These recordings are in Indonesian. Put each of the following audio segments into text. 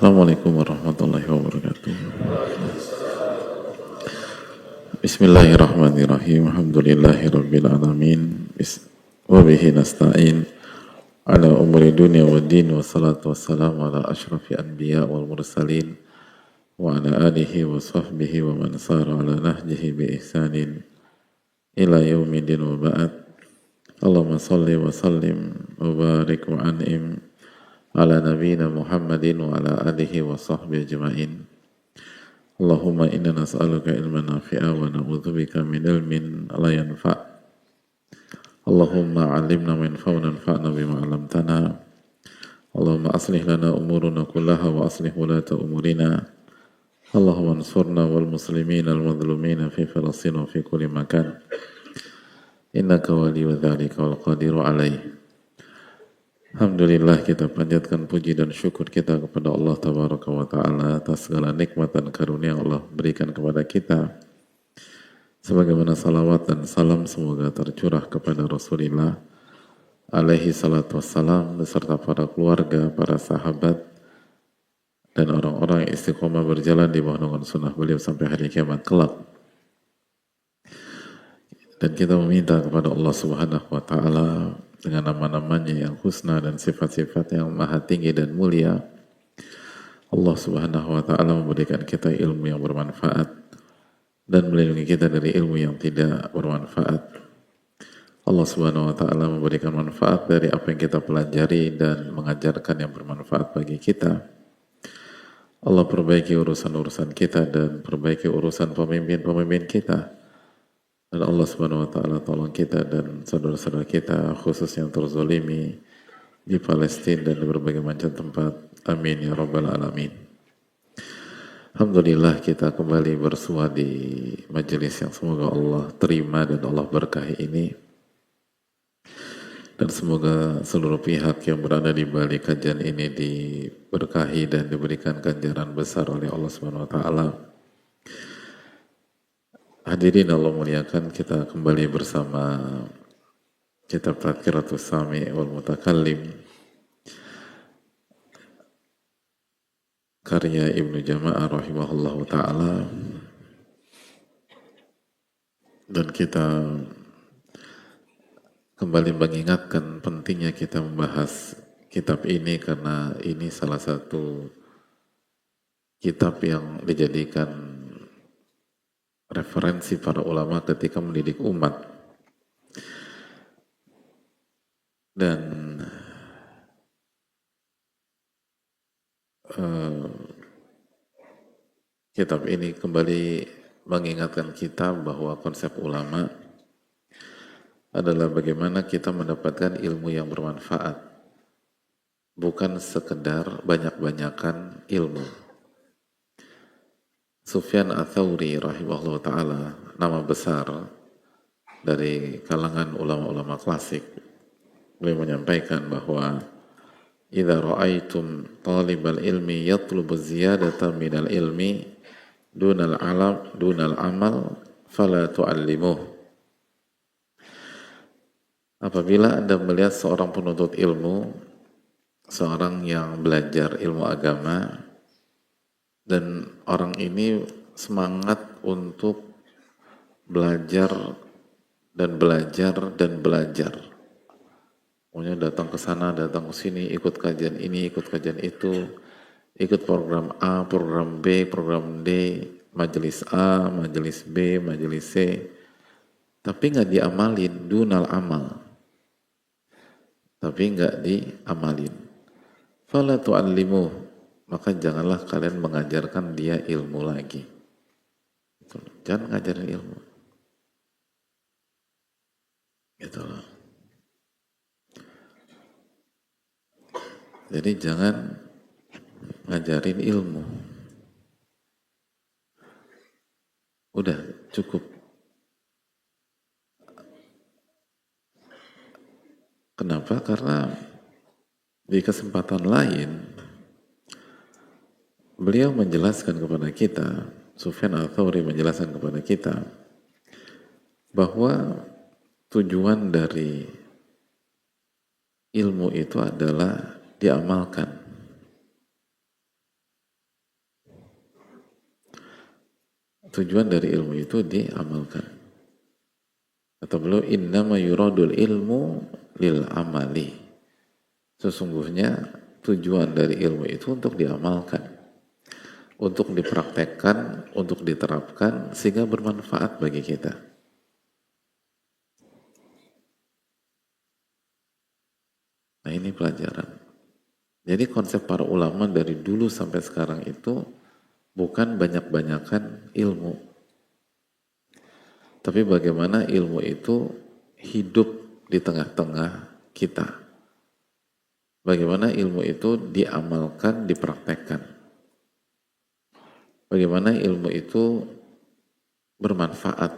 Assalamualaikum warahmatullahi wabarakatuh. Bismillahirrahmanirrahim. Alhamdulillahirabbil alamin. Wabihi nasta'in ala umuri dunya waddin, wassalatu wassalamu ala asyrafil anbiya wal mursalin wa ala alihi wa sahbihi wa man sara ala nahjihi bi ihsanin ila yaumidin wa ba'd. Allahumma salli wa sallim wa barik wa an'im ala nabiyina Muhammadin wa ala alihi wa sahbihi ajma'in. Allahumma inna nas'aluka ilman nafi'a wa na'udzubika min ilmin la yanfa'. Allahumma 'allimna ma yanfa'una wanfa'na bima 'allamtana. Allahumma aslih lana umurana kullaha wa aslih wulata umurina. Allahumma ansurna wal muslimina al madhlumina fi Filastin wa fi kulli makan. Innaka waliyyu dzalika wal qadiru 'alaihi. Alhamdulillah, kita panjatkan puji dan syukur kita kepada Allah Tabaraka wa Ta'ala atas segala nikmat dan karunia yang Allah berikan kepada kita. Sebagaimana salawat dan salam semoga tercurah kepada Rasulullah alaihi salatu wassalam beserta para keluarga, para sahabat, dan orang-orang yang istiqomah berjalan di bawah naungan sunnah beliau sampai hari kiamat kelak. Dan kita meminta kepada Allah Subhanahu wa Ta'ala dengan nama-namanya yang husna dan sifat-sifat yang maha tinggi dan mulia, Allah Subhanahu wa Ta'ala memberikan kita ilmu yang bermanfaat dan melindungi kita dari ilmu yang tidak bermanfaat. Allah Subhanahu wa Ta'ala memberikan manfaat dari apa yang kita pelajari dan mengajarkan yang bermanfaat bagi kita. Allah perbaiki urusan-urusan kita dan perbaiki urusan pemimpin-pemimpin kita. Dan Allah Subhanahu wa Ta'ala tolong kita dan saudara-saudara kita khusus yang terzolimi di Palestina dan di berbagai macam tempat. Amin ya rabbal alamin. Alhamdulillah, kita kembali bersua di majelis yang semoga Allah terima dan Allah berkahi ini. Dan semoga seluruh pihak yang berada di balik kajian ini diberkahi dan diberikan ganjaran besar oleh Allah Subhanahu wa Ta'ala. Hadirin Allah muliakan, kita kembali bersama kitab Tadhkiratus Sami' wal Mutakallim karya Ibnu Jama'ah rahimahullahu ta'ala, dan kita kembali mengingatkan pentingnya kita membahas kitab ini karena ini salah satu kitab yang dijadikan referensi para ulama ketika mendidik umat. Dan kitab ini kembali mengingatkan kita bahwa konsep ulama adalah bagaimana kita mendapatkan ilmu yang bermanfaat, bukan sekedar banyak-banyakan ilmu. Sufyan Ats-Tsauri rahimahullah ta'ala, nama besar dari kalangan ulama-ulama klasik, beliau menyampaikan bahwa idza ra'aitum talibal ilmi yatlubu ziyadata minal ilmi dunal amal fala tu'allimuh. Apabila Anda melihat seorang penuntut ilmu, seorang yang belajar ilmu agama, dan orang ini semangat untuk belajar dan belajar dan belajar. Pokoknya datang ke sana, datang ke sini, ikut kajian ini, ikut kajian itu, ikut program A, program B, program D, majelis A, majelis B, majelis C, tapi nggak diamalin, dunal amal, tapi nggak diamalin. Fala tu'allimuh, maka janganlah kalian mengajarkan dia ilmu lagi. Jangan ngajarin ilmu. Gitu loh. Jadi jangan ngajarin ilmu. Udah, cukup. Kenapa? Karena di kesempatan lain beliau menjelaskan kepada kita, Sufyan Ats-Tsauri menjelaskan kepada kita bahwa tujuan dari ilmu itu adalah diamalkan. Tujuan dari ilmu itu diamalkan. Kata beliau, innama yuradul ilmu lil amali. Sesungguhnya tujuan dari ilmu itu untuk diamalkan, untuk dipraktekkan, untuk diterapkan sehingga bermanfaat bagi kita. Nah, ini pelajaran. Jadi konsep para ulama dari dulu sampai sekarang itu bukan banyak-banyakan ilmu, tapi bagaimana ilmu itu hidup di tengah-tengah kita. Bagaimana ilmu itu diamalkan, dipraktekkan. Bagaimana ilmu itu bermanfaat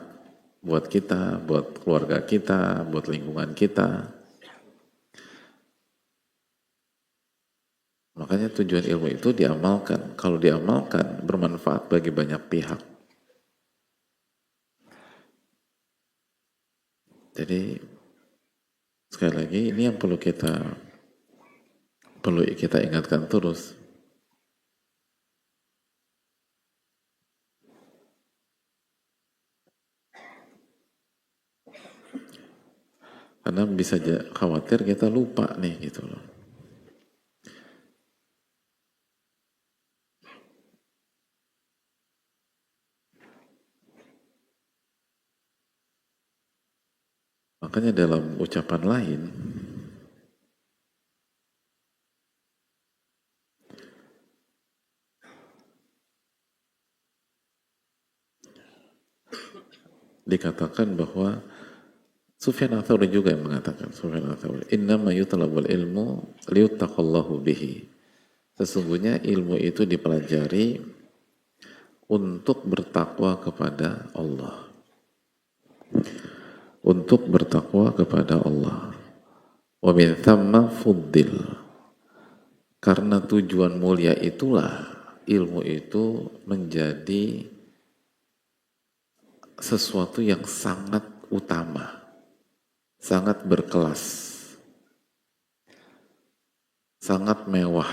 buat kita, buat keluarga kita, buat lingkungan kita. Makanya tujuan ilmu itu diamalkan. Kalau diamalkan, bermanfaat bagi banyak pihak. Jadi, sekali lagi, ini yang perlu kita ingatkan terus. Karena bisa khawatir kita lupa nih gitu loh. Makanya dalam ucapan lain, dikatakan bahwa Sufyan Ats-Tsauri juga yang mengatakan, Sufyan Ats-Tsauri, innama yutalabul ilmu liyuttaqallahu bihi. Sesungguhnya ilmu itu dipelajari untuk bertakwa kepada Allah. Untuk bertakwa kepada Allah. Wa min thamma fuddil. Karena tujuan mulia itulah ilmu itu menjadi sesuatu yang sangat utama, sangat berkelas, sangat mewah.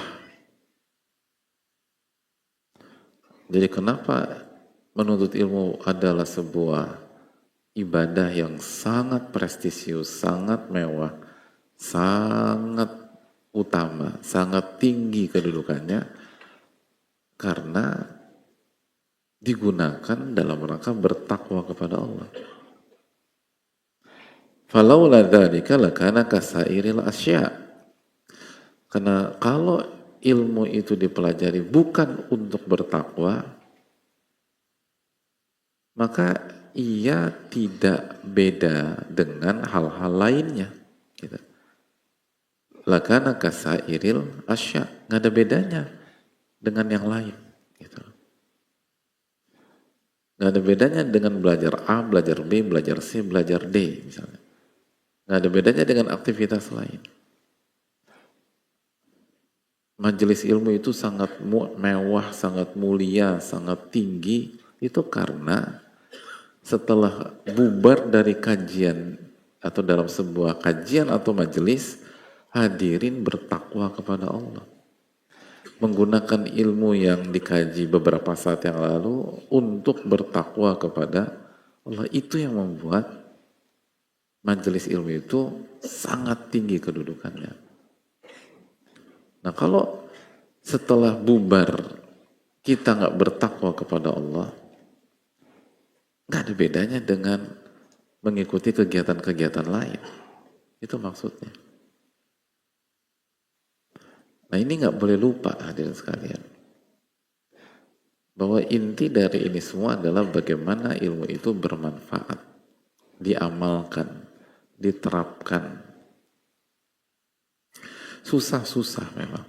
Jadi kenapa menuntut ilmu adalah sebuah ibadah yang sangat prestisius, sangat mewah, sangat utama, sangat tinggi kedudukannya, karena digunakan dalam rangka bertakwa kepada Allah. Falaula dzalika lakana kasairil asya. Karena kalau ilmu itu dipelajari bukan untuk bertakwa, maka ia tidak beda dengan hal-hal lainnya. Gitu. Lakana kasairil asya, nggak ada bedanya dengan yang lain. Gitu. Nggak ada bedanya dengan belajar A, belajar B, belajar C, belajar D misalnya. Nggak ada bedanya dengan aktivitas lain. Majelis ilmu itu sangat mewah, sangat mulia, sangat tinggi, itu karena setelah bubar dari kajian atau dalam sebuah kajian atau majelis, hadirin bertakwa kepada Allah. Menggunakan ilmu yang dikaji beberapa saat yang lalu untuk bertakwa kepada Allah. Itu yang membuat majelis ilmu itu sangat tinggi kedudukannya. Nah, kalau setelah bubar kita nggak bertakwa kepada Allah, nggak ada bedanya dengan mengikuti kegiatan-kegiatan lain. Itu maksudnya. Nah, ini nggak boleh lupa hadirin sekalian, bahwa inti dari ini semua adalah bagaimana ilmu itu bermanfaat, diamalkan, diterapkan. Susah-susah memang.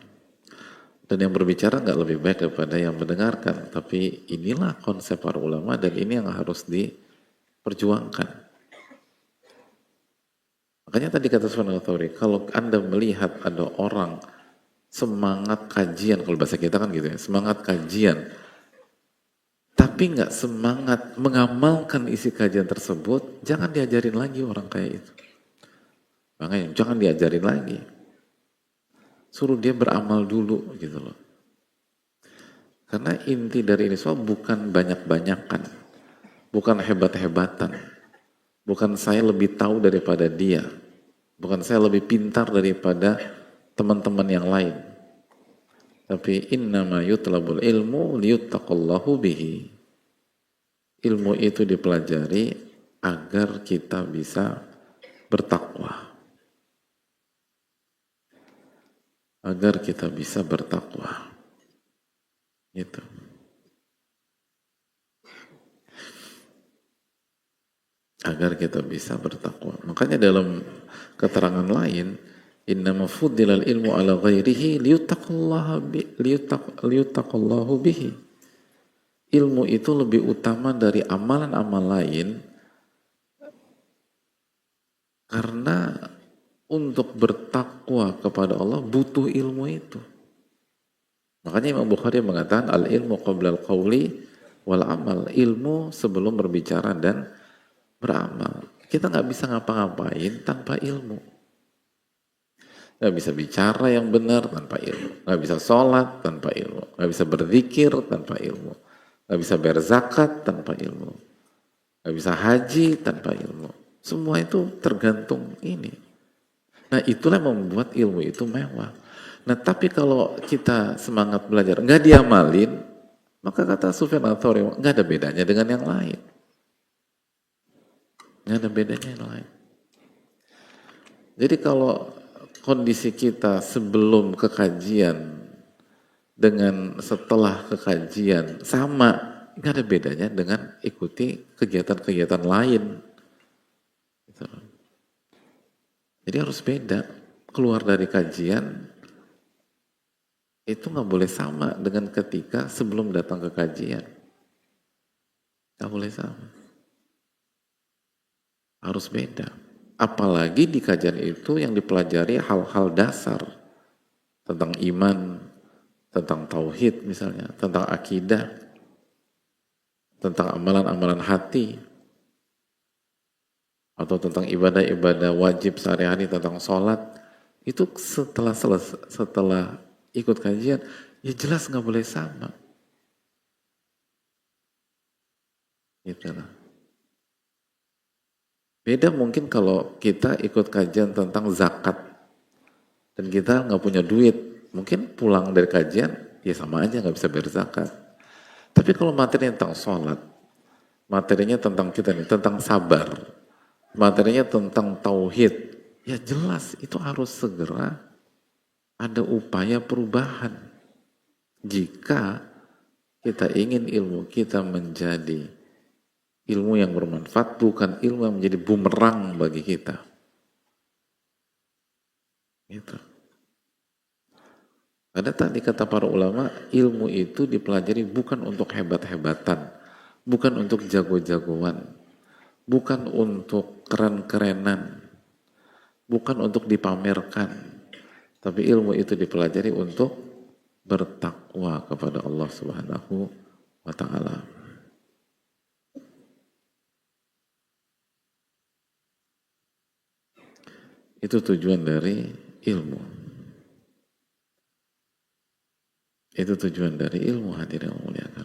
Dan yang berbicara nggak lebih baik daripada yang mendengarkan. Tapi inilah konsep para ulama dan ini yang harus diperjuangkan. Makanya tadi kata Sufyan Ats-Tsauri, kalau Anda melihat ada orang semangat kajian, kalau bahasa kita kan gitu ya, semangat kajian, tapi nggak semangat mengamalkan isi kajian tersebut, jangan diajarin lagi orang kayak itu. Makanya jangan diajarin lagi. Suruh dia beramal dulu gitu loh. Karena inti dari ini semua bukan banyak-banyakan. bukan hebat-hebatan, bukan saya lebih tahu daripada dia, bukan saya lebih pintar daripada teman-teman yang lain. Tapi innama yutlabul ilmu liyuttaqallahu bihi. Ilmu itu dipelajari agar kita bisa bertakwa. Agar kita bisa bertakwa. Gitu. Agar kita bisa bertakwa. Makanya dalam keterangan lain, innama fuddilal ilmu ala ghairihi liyuttaqallahu bihi. Ilmu itu lebih utama dari amalan-amal lain karena untuk bertakwa kepada Allah butuh ilmu itu. Makanya Imam Bukhari mengatakan al-ilmu qabla al-qawli wal amal. Ilmu sebelum berbicara dan beramal. Kita nggak bisa ngapa-ngapain tanpa ilmu. Nggak bisa bicara yang benar tanpa ilmu. Nggak bisa sholat tanpa ilmu. Nggak bisa berzikir tanpa ilmu. Nggak bisa berzakat tanpa ilmu. Nggak bisa haji tanpa ilmu. Semua itu tergantung ini. Nah itulah yang membuat ilmu itu mewah. Nah tapi kalau kita semangat belajar, nggak diamalin, maka kata Sufyan Ats-Tsauri, nggak ada bedanya dengan yang lain. Nggak ada bedanya yang lain. Jadi kalau kondisi kita sebelum kekajian dengan setelah kekajian sama, nggak ada bedanya dengan ikuti kegiatan-kegiatan lain. Gitu. Jadi harus beda. Keluar dari kajian itu nggak boleh sama dengan ketika sebelum datang ke kajian. Nggak boleh sama. Harus beda. Apalagi di kajian itu yang dipelajari hal-hal dasar tentang iman, tentang tauhid misalnya, tentang akidah, tentang amalan-amalan hati, atau tentang ibadah-ibadah wajib sehari-hari, tentang sholat. Itu setelah ikut kajian, ya jelas nggak boleh sama. Gitu lah. Beda mungkin kalau kita ikut kajian tentang zakat dan kita nggak punya duit, mungkin pulang dari kajian ya sama aja nggak bisa berzakat. Tapi kalau materinya tentang sholat, materinya tentang kita nih, tentang sabar, materinya tentang tauhid, ya jelas itu harus segera ada upaya perubahan. Jika kita ingin ilmu kita menjadi ilmu yang bermanfaat, bukan ilmu yang menjadi bumerang bagi kita. Gitu. Ada tadi kata para ulama, ilmu itu dipelajari bukan untuk hebat-hebatan, bukan untuk jago-jagoan, bukan untuk keren-kerenan, bukan untuk dipamerkan, tapi ilmu itu dipelajari untuk bertakwa kepada Allah Subhanahu wa Ta'ala. Itu tujuan dari ilmu. Itu tujuan dari ilmu, hadirin yang muliakan.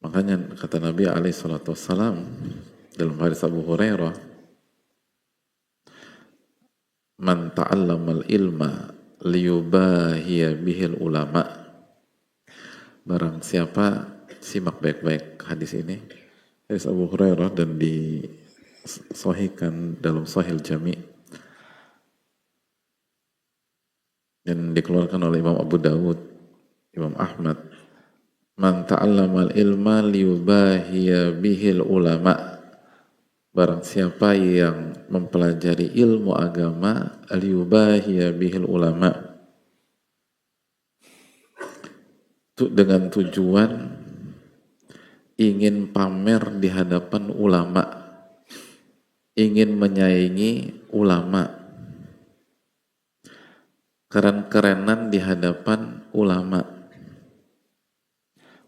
Makanya kata Nabi SAW dalam hadis Abu Hurairah, man ta'allamal ilma liyubahiya bihil ulama. Barang siapa, simak baik-baik hadis ini, hadis Abu Hurairah, dan disahihkan dalam Sahih Jami' dan dikeluarkan oleh Imam Abu Dawud, Imam Ahmad. Man ta'allamal ilma liyubahiya bihil ulama. Barang siapa yang mempelajari ilmu agama liyubahiya bihil ulama, dengan tujuan ingin pamer di hadapan ulama, ingin menyaingi ulama, keren-kerenan di hadapan ulama,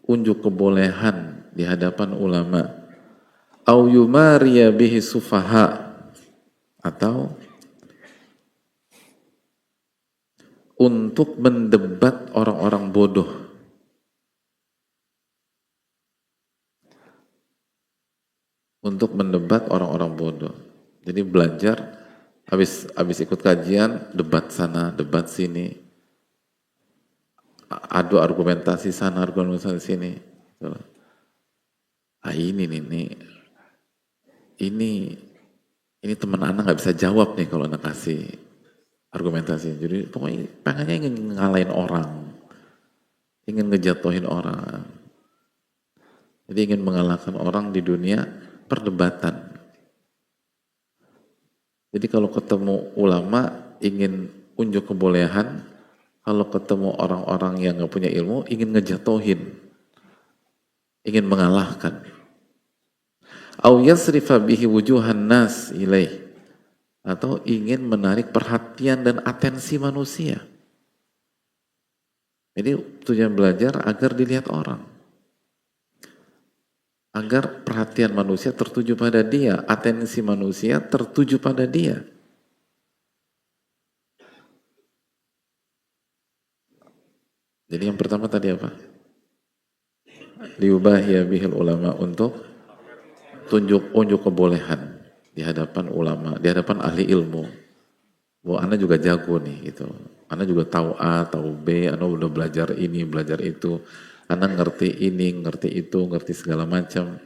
unjuk kebolehan di hadapan ulama, au yumariya bihi sufaha, atau untuk mendebat orang-orang bodoh. Untuk mendebat orang-orang bodoh. Jadi belajar, habis ikut kajian, debat sana, debat sini, adu argumentasi sana, argumentasi sini. Ah ini teman anak nggak bisa jawab nih kalau anak kasih argumentasi. Jadi pokoknya pengennya ingin ngalahin orang, ingin ngejatuhin orang. Jadi ingin mengalahkan orang di dunia perdebatan. Jadi kalau ketemu ulama ingin unjuk kebolehan, kalau ketemu orang-orang yang nggak punya ilmu ingin ngejatuhin, ingin mengalahkan. Au yasrifa bihi wujuhan nas ilaih, atau ingin menarik perhatian dan atensi manusia. Jadi tujuan belajar agar dilihat orang, agar perhatian manusia tertuju pada dia, atensi manusia tertuju pada dia. Jadi yang pertama tadi apa? Liubahiya bihil ulama, untuk unjuk kebolehan di hadapan ulama, di hadapan ahli ilmu. Bahwa Anda juga jago nih gitu. Anda juga tahu A, tahu B, Anda udah belajar ini, belajar itu. Anda ngerti ini, ngerti itu, ngerti segala macam.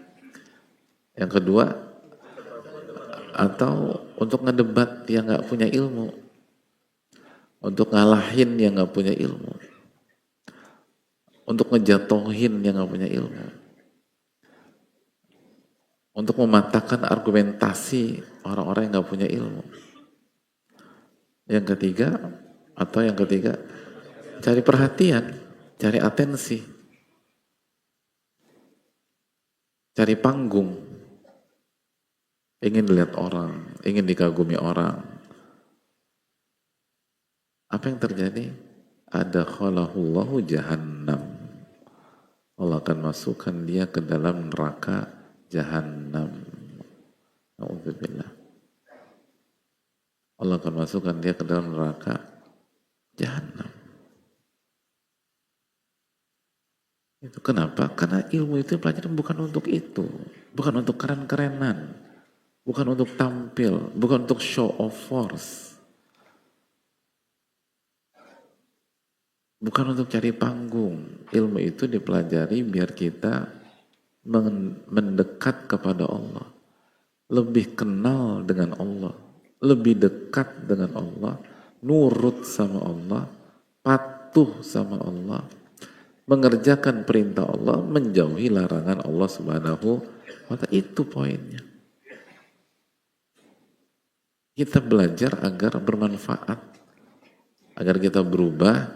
Yang kedua, atau untuk ngedebat yang nggak punya ilmu, untuk ngalahin yang nggak punya ilmu, untuk ngejatohin yang nggak punya ilmu, untuk mematahkan argumentasi orang-orang yang nggak punya ilmu. Yang ketiga, cari perhatian, cari atensi, cari panggung, ingin dilihat orang, ingin dikagumi orang. Apa yang terjadi? Adakhalahullahu jahannam. Allah akan masukkan dia ke dalam neraka jahannam. Na'udzubillah. Allah akan masukkan dia ke dalam neraka jahannam. Itu kenapa? Karena ilmu itu pelajaran bukan untuk itu, bukan untuk keren-kerenan, bukan untuk tampil, bukan untuk show of force, bukan untuk cari panggung. Ilmu itu dipelajari biar kita mendekat kepada Allah, lebih kenal dengan Allah, lebih dekat dengan Allah, nurut sama Allah, patuh sama Allah, mengerjakan perintah Allah, menjauhi larangan Allah Subhanahu wa ta'ala. Itu poinnya. Kita belajar agar bermanfaat, agar kita berubah,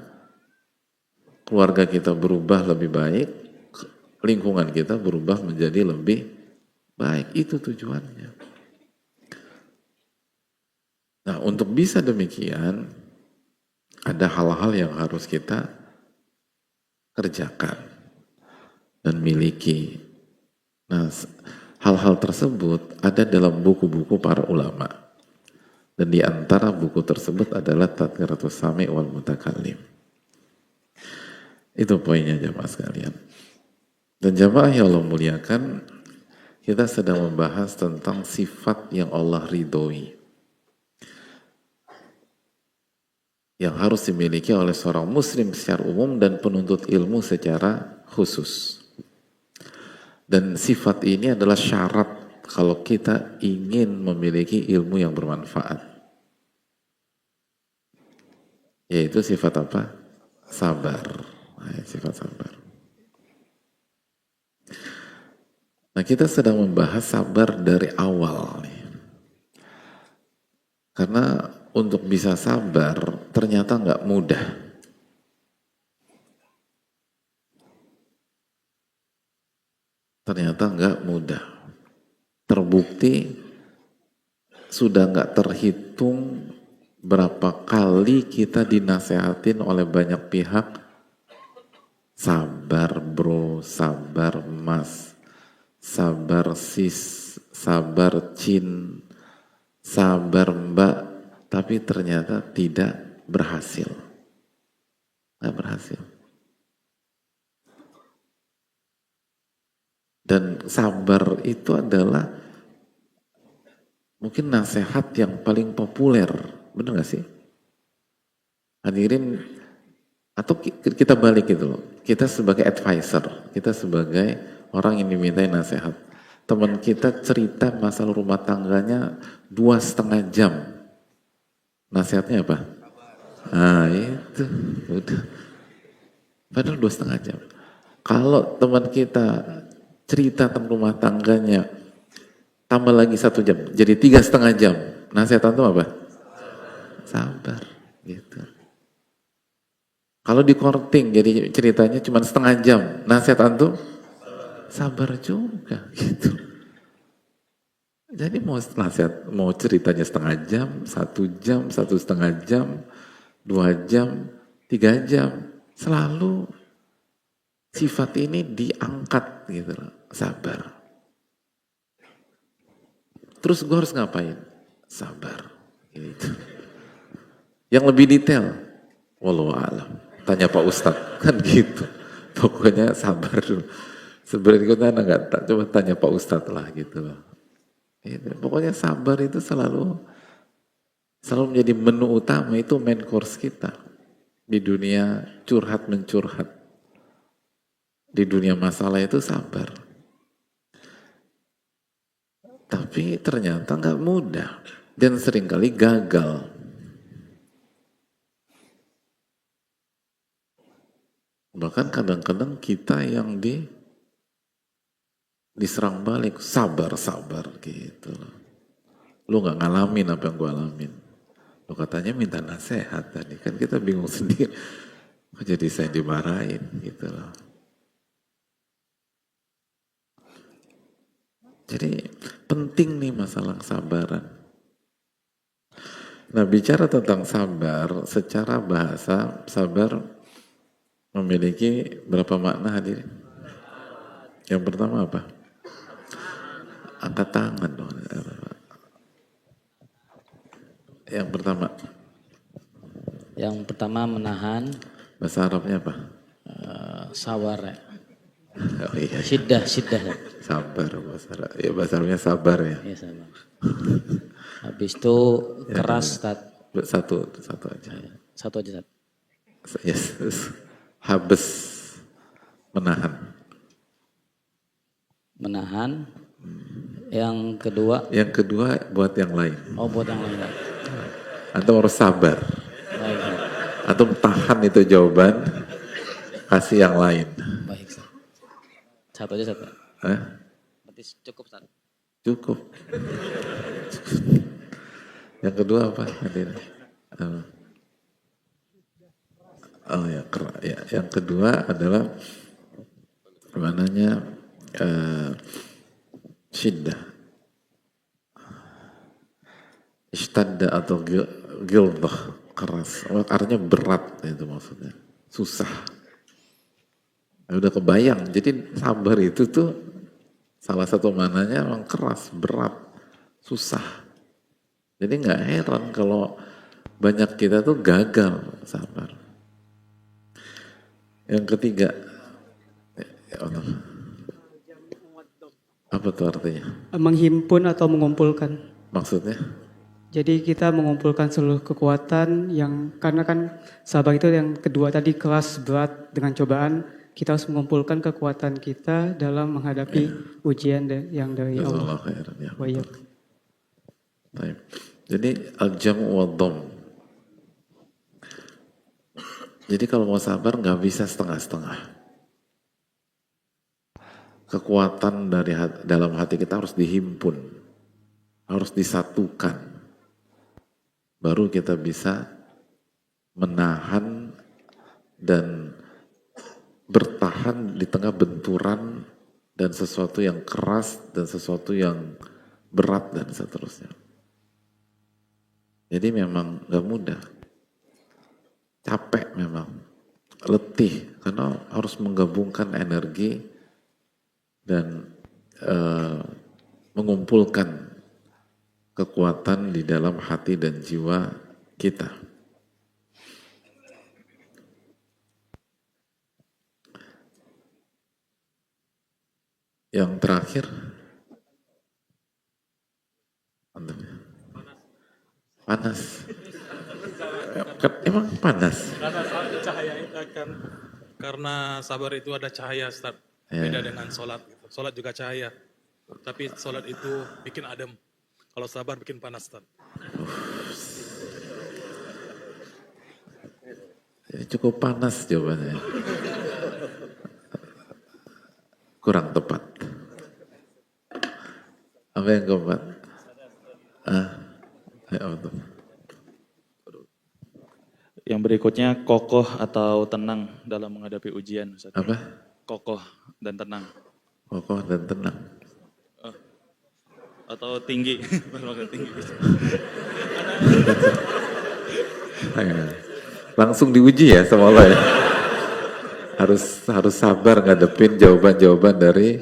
keluarga kita berubah lebih baik, lingkungan kita berubah menjadi lebih baik. Itu tujuannya. Nah, untuk bisa demikian, ada hal-hal yang harus kita kerjakan dan miliki. Nah, hal-hal tersebut ada dalam buku-buku para ulama. Dan di antara buku tersebut adalah Tadhkiratus Sami' wal Mutakallim. Itu poinnya jamaah sekalian. Dan jamaah yang Allah muliakan, kita sedang membahas tentang sifat yang Allah ridhoi, yang harus dimiliki oleh seorang muslim secara umum dan penuntut ilmu secara khusus. Dan sifat ini adalah syarat kalau kita ingin memiliki ilmu yang bermanfaat. Yaitu sifat apa? Sabar. Nah, sifat sabar. Nah, kita sedang membahas sabar dari awal nih. Karena untuk bisa sabar ternyata nggak mudah. Ternyata nggak mudah. Terbukti sudah nggak terhitung berapa kali kita dinasehatin oleh banyak pihak, sabar bro, sabar mas, sabar sis, sabar cin, sabar mbak, tapi ternyata tidak berhasil. berhasil. Dan sabar itu adalah mungkin nasihat yang paling populer, benar gak sih? Hadirin, atau kita balik gitu loh, kita sebagai advisor, kita sebagai orang yang dimintai nasihat, teman kita cerita masalah rumah tangganya 2,5 jam, nasihatnya apa? Nah itu, udah, padahal 2,5 jam. Kalau teman kita cerita tentang rumah tangganya, tambah lagi 1 jam, jadi 3,5 jam. Nasihat antum apa? Sabar, gitu. Kalau di courting, jadi ceritanya cuma 1/2 jam. Nasihat antum? Sabar juga, gitu. Jadi mau nasihat, mau ceritanya 1/2 jam, 1 jam, 1,5 jam, 2 jam, 3 jam, selalu sifat ini diangkat gitu loh, sabar. Terus gue harus ngapain? Sabar. Gitu. Yang lebih detail, wallahu a'lam. Tanya Pak Ustadz, kan gitu. Pokoknya sabar dulu. Sebenarnya nggak, coba tanya Pak Ustadz lah gitu loh. Gitu. Pokoknya sabar itu selalu menjadi menu utama, itu main course kita. Di dunia curhat mencurhat. Di dunia masalah itu sabar. Tapi ternyata nggak mudah dan seringkali gagal. Bahkan kadang-kadang kita yang diserang balik, sabar gitu. Lu nggak ngalamin apa yang gue alamin. Lu katanya minta nasihat tadi, kan kita bingung sendiri. Kok jadi saya dimarahin gitu loh. Jadi penting nih masalah kesabaran. Nah, bicara tentang sabar, secara bahasa sabar memiliki berapa makna hadirin? Yang pertama apa? Angkat tangan dong. Yang pertama. Yang pertama menahan. Bahasa Arabnya apa? Sabar ya. Oh iya. Syiddah. Sabar bahasa Arab. Ya bahasa Arabnya sabar ya. Iya sabar. Habis itu keras. Ya, satu aja. Satu aja. Yes. Habes. Menahan. Yang kedua. Yang kedua buat yang lain. Oh, buat yang lain. Antum harus sabar. Baik. Antum tahan itu jawaban, kasih yang lain. Baik. Satu aja. Berarti cukup satu. Cukup. Yang kedua apa? Oh ya, yang kedua adalah mananya syiddah, ishtadda atau gildah, keras. Artinya berat itu maksudnya, susah. Udah kebayang. Jadi sabar itu tuh salah satu mananya memang keras, berat, susah. Jadi nggak heran kalau banyak kita tuh gagal sabar. Yang ketiga, ya Allah. Apa tuh artinya? Menghimpun atau mengumpulkan. Maksudnya? Jadi kita mengumpulkan seluruh kekuatan yang, karena kan sabar itu yang kedua tadi keras, berat dengan cobaan, kita harus mengumpulkan kekuatan kita dalam menghadapi ujian yang dari Allah. Ya, jadi al-jam'u wa dhamm. Jadi kalau mau sabar nggak bisa setengah-setengah. Kekuatan dari dalam hati kita harus dihimpun, harus disatukan. Baru kita bisa menahan dan bertahan di tengah benturan dan sesuatu yang keras dan sesuatu yang berat dan seterusnya. Jadi memang gak mudah, capek memang, letih karena harus menggabungkan energi dan mengumpulkan kekuatan di dalam hati dan jiwa kita. Yang terakhir, panas. Emang panas? Karena sabar itu ada cahaya, Ustaz. Beda dengan sholat. Gitu. Sholat juga cahaya. Tapi sholat itu bikin adem. Kalau sabar bikin panas, Ustaz. Ini cukup panas jawabannya. Kurang tepat. Apa yang keempat? Apa tuh? Yang berikutnya kokoh atau tenang dalam menghadapi ujian, Ustaz. Apa? Kokoh dan tenang. Kokoh dan tenang. Atau tinggi. tinggi. Langsung diuji ya sama Allah ya. Harus sabar ngadepin jawaban-jawaban dari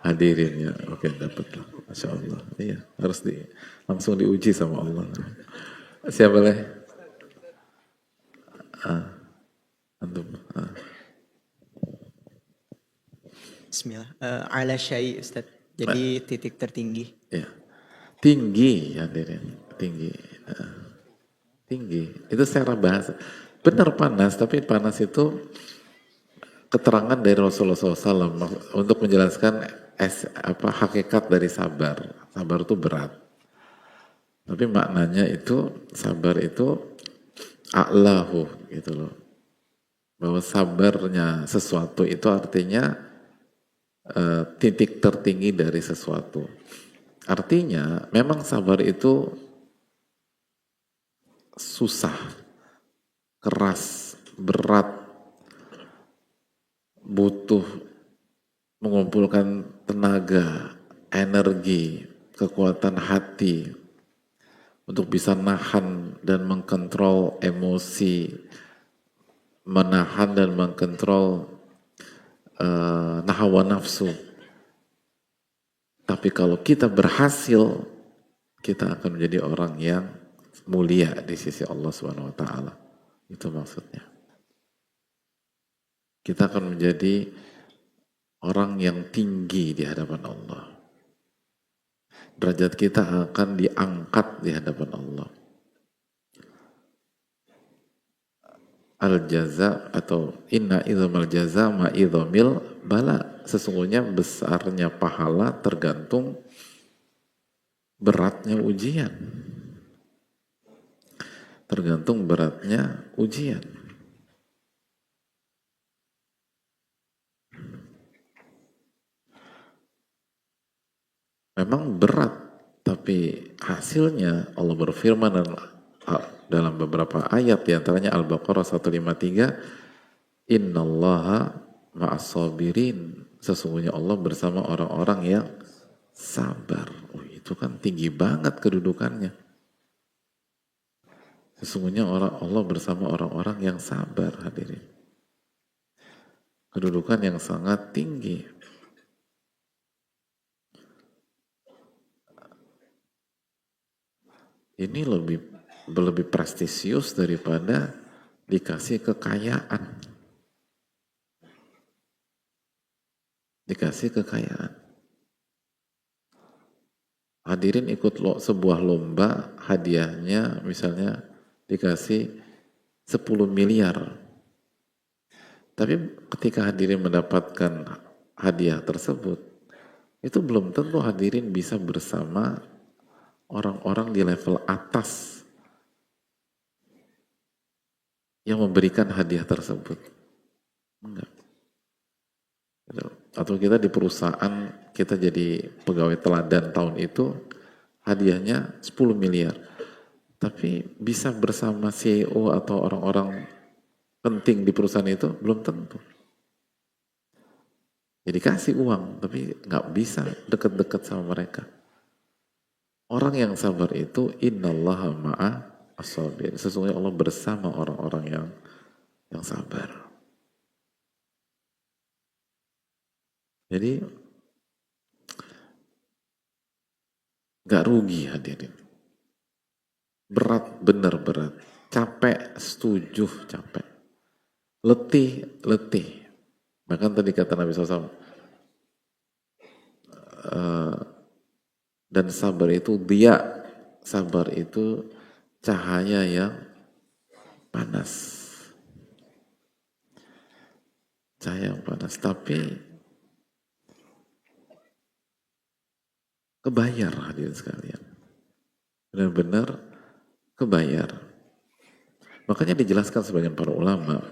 hadirin ya. Oke, dapat lah. Masya Allah. Iya, harus langsung diuji sama Allah. Siapa boleh? Antum. Bismillah. Ala syai Ustaz. Jadi titik tertinggi. Ya. Tinggi hadirin. Tinggi. Tinggi. Itu secara bahasa. Benar panas, tapi panas itu keterangan dari Rasulullah SAW untuk menjelaskan hakikat dari sabar. Sabar itu berat. Tapi maknanya itu sabar itu a'lahu gitu loh. Bahwa sabarnya sesuatu itu artinya titik tertinggi dari sesuatu. Artinya memang sabar itu susah, keras, berat, butuh mengumpulkan tenaga, energi, kekuatan hati untuk bisa nahan dan mengkontrol emosi, menahan dan mengkontrol hawa nafsu. Tapi kalau kita berhasil, kita akan menjadi orang yang mulia di sisi Allah Subhanahu wa taala. Itu maksudnya. Kita akan menjadi orang yang tinggi di hadapan Allah. Derajat kita akan diangkat di hadapan Allah. Al-jaza atau inna idhamal jaza ma idhamil bala. Sesungguhnya besarnya pahala tergantung beratnya ujian. Tergantung beratnya ujian. Memang berat, tapi hasilnya Allah berfirman dalam beberapa ayat, diantaranya Al-Baqarah 153, Innallaha ma'as-sabirin. Sesungguhnya Allah bersama orang-orang yang sabar. Oh, itu kan tinggi banget kedudukannya. Sesungguhnya Allah bersama orang-orang yang sabar, hadirin. Kedudukan yang sangat tinggi. Ini lebih prestisius daripada dikasih kekayaan. Dikasih kekayaan. Hadirin ikut sebuah lomba, hadiahnya misalnya dikasih 10 miliar. Tapi ketika hadirin mendapatkan hadiah tersebut, itu belum tentu hadirin bisa bersama orang-orang di level atas yang memberikan hadiah tersebut. Enggak. Atau kita di perusahaan, kita jadi pegawai teladan tahun itu, hadiahnya 10 miliar. Tapi bisa bersama CEO atau orang-orang penting di perusahaan itu, belum tentu. Jadi kasih uang, tapi nggak bisa deket-deket sama mereka. Orang yang sabar itu, innallaha ma'a as-sabir. Sesungguhnya Allah bersama orang-orang yang sabar. Jadi nggak rugi hadirin. Berat, bener berat. Capek, setuju, capek. Letih, letih. Bahkan tadi kata Nabi SAW, dan sabar itu dia, sabar itu cahaya yang panas. Cahaya yang panas, tapi kebayar hadirin sekalian. Benar-benar kebayar. Makanya dijelaskan sebagian para ulama,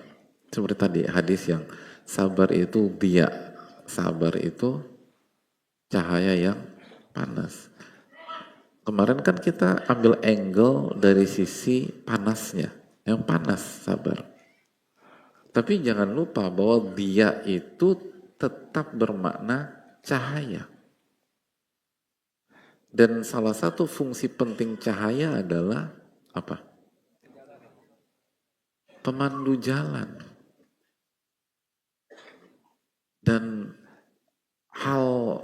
seperti tadi hadis yang sabar itu dia, sabar itu cahaya yang panas. Kemarin kan kita ambil angle dari sisi panasnya, yang panas sabar. Tapi jangan lupa bahwa dia itu tetap bermakna cahaya. Dan salah satu fungsi penting cahaya adalah apa? Pemandu jalan. Dan hal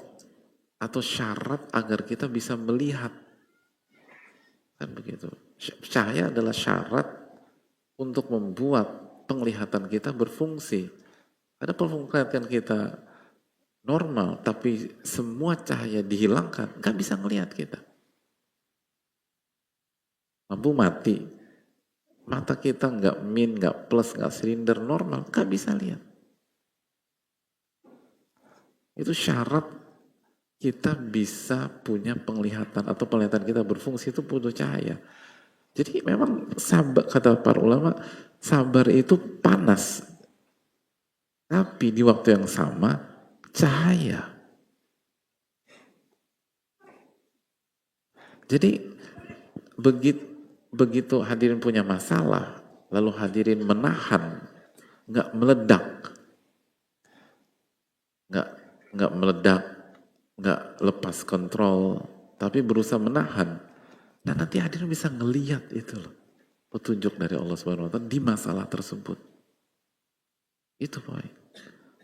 atau syarat agar kita bisa melihat. Kan begitu. Cahaya adalah syarat untuk membuat penglihatan kita berfungsi. Ada penglihatan kita normal, tapi semua cahaya dihilangkan, nggak bisa ngelihat kita. Lampu mati, mata kita nggak min, nggak plus, nggak silinder normal, nggak bisa lihat. Itu syarat kita bisa punya penglihatan atau penglihatan kita berfungsi itu butuh cahaya. Jadi memang sabar, kata para ulama, sabar itu panas, tapi di waktu yang sama cahaya. Jadi begitu hadirin punya masalah, lalu hadirin menahan, nggak meledak, nggak lepas kontrol, tapi berusaha menahan. Nah nanti hadirin bisa ngeliat itu loh, petunjuk dari Allah Subhanahu Wa Taala di masalah tersebut. Itu poin.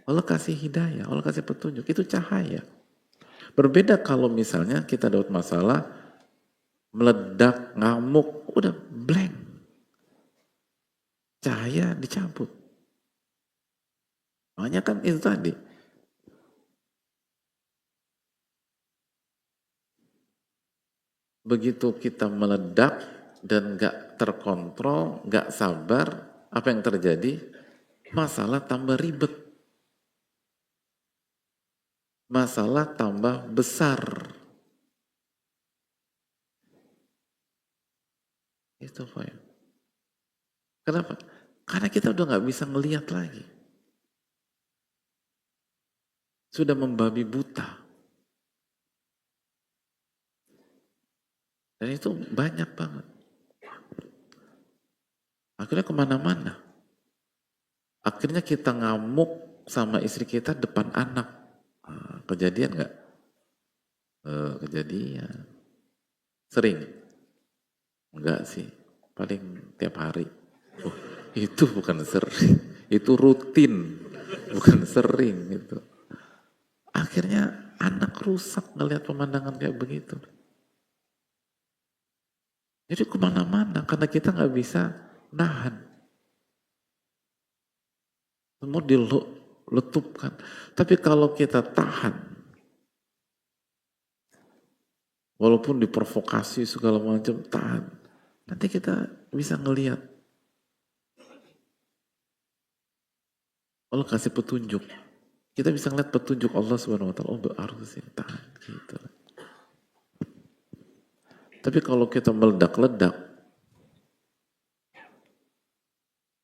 Allah kasih hidayah, Allah kasih petunjuk, itu cahaya. Berbeda kalau misalnya kita dapat masalah, meledak, ngamuk, udah blank. Cahaya dicabut. Makanya kan itu tadi. Begitu kita meledak dan gak terkontrol, gak sabar, apa yang terjadi? Masalah tambah ribet. Masalah tambah besar. Itu poin. Kenapa? Karena kita udah gak bisa ngelihat lagi. Sudah membabi buta. Dan itu banyak banget. Akhirnya kemana-mana. Akhirnya kita ngamuk sama istri kita depan anak. Kejadian nggak? Kejadian. Sering? Enggak sih. Paling tiap hari. Oh, itu bukan sering. Itu rutin. Bukan sering gitu. Akhirnya anak rusak ngelihat pemandangan kayak begitu. Jadi kemana-mana karena kita nggak bisa nahan. Semua diletupkan. Tapi kalau kita tahan, walaupun diprovokasi segala macam, tahan. Nanti kita bisa ngelihat. Allah kasih petunjuk. Kita bisa ngeliat petunjuk Allah Subhanahu Wa Taala. Oh, harus sih tahan. Gitu. Tapi kalau kita meledak-ledak,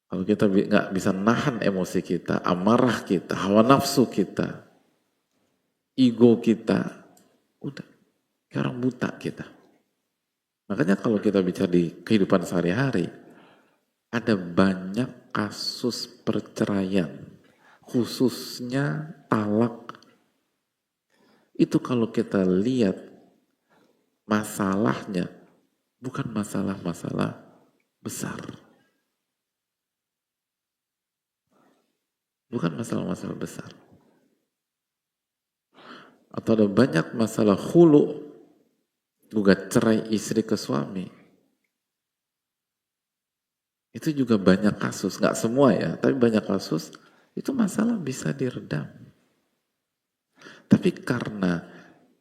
kalau kita nggak bisa nahan emosi kita, amarah kita, hawa nafsu kita, ego kita, udah kayak orang buta kita. Makanya kalau kita bicara di kehidupan sehari-hari, ada banyak kasus perceraian, khususnya talak. Itu kalau kita lihat masalahnya bukan masalah-masalah besar. Bukan masalah-masalah besar. Atau ada banyak masalah khulu, gugat cerai istri ke suami. Itu juga banyak kasus, nggak semua ya, tapi banyak kasus, itu masalah bisa diredam. Tapi karena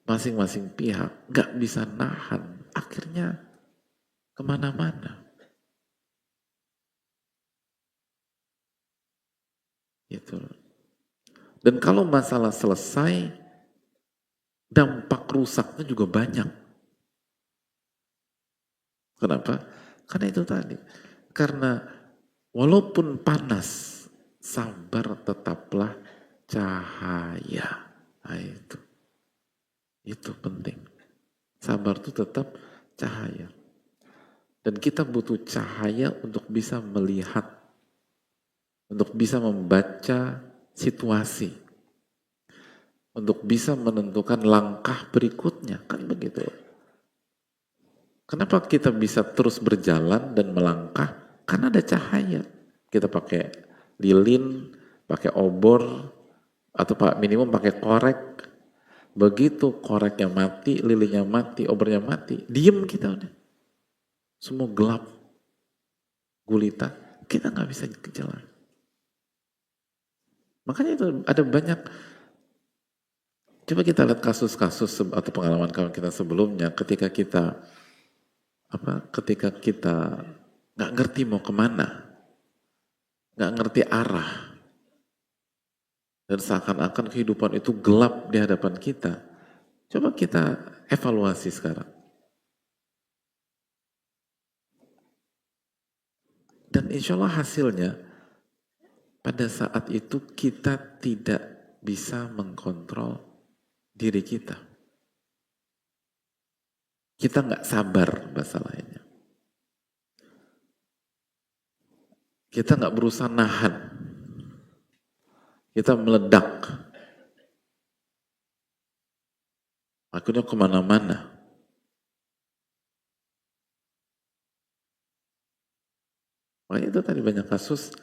masing-masing pihak nggak bisa nahan, akhirnya kemana-mana. Gitu. Dan kalau masalah selesai, dampak rusaknya juga banyak. Kenapa? Karena itu tadi. Karena walaupun panas, sabar tetaplah cahaya. Nah, itu penting. Sabar itu tetap cahaya. Dan kita butuh cahaya untuk bisa melihat, untuk bisa membaca situasi, untuk bisa menentukan langkah berikutnya, kan begitu. Kenapa kita bisa terus berjalan dan melangkah? Karena ada cahaya. Kita pakai lilin, pakai obor, atau minimum pakai korek. Begitu koreknya mati, lilinnya mati, obornya mati, diem kita udah. Semua gelap, gulita, kita nggak bisa jalan. Makanya itu ada banyak. Coba kita lihat kasus-kasus atau pengalaman kita sebelumnya, ketika kita nggak ngerti mau kemana, nggak ngerti arah, dan seakan-akan kehidupan itu gelap di hadapan kita. Coba kita evaluasi sekarang. Dan insya Allah hasilnya, pada saat itu kita tidak bisa mengkontrol diri kita. Kita nggak sabar bahasa lainnya. Kita nggak berusaha nahan. Kita meledak. Akhirnya kemana-mana. Makanya itu tadi banyak kasus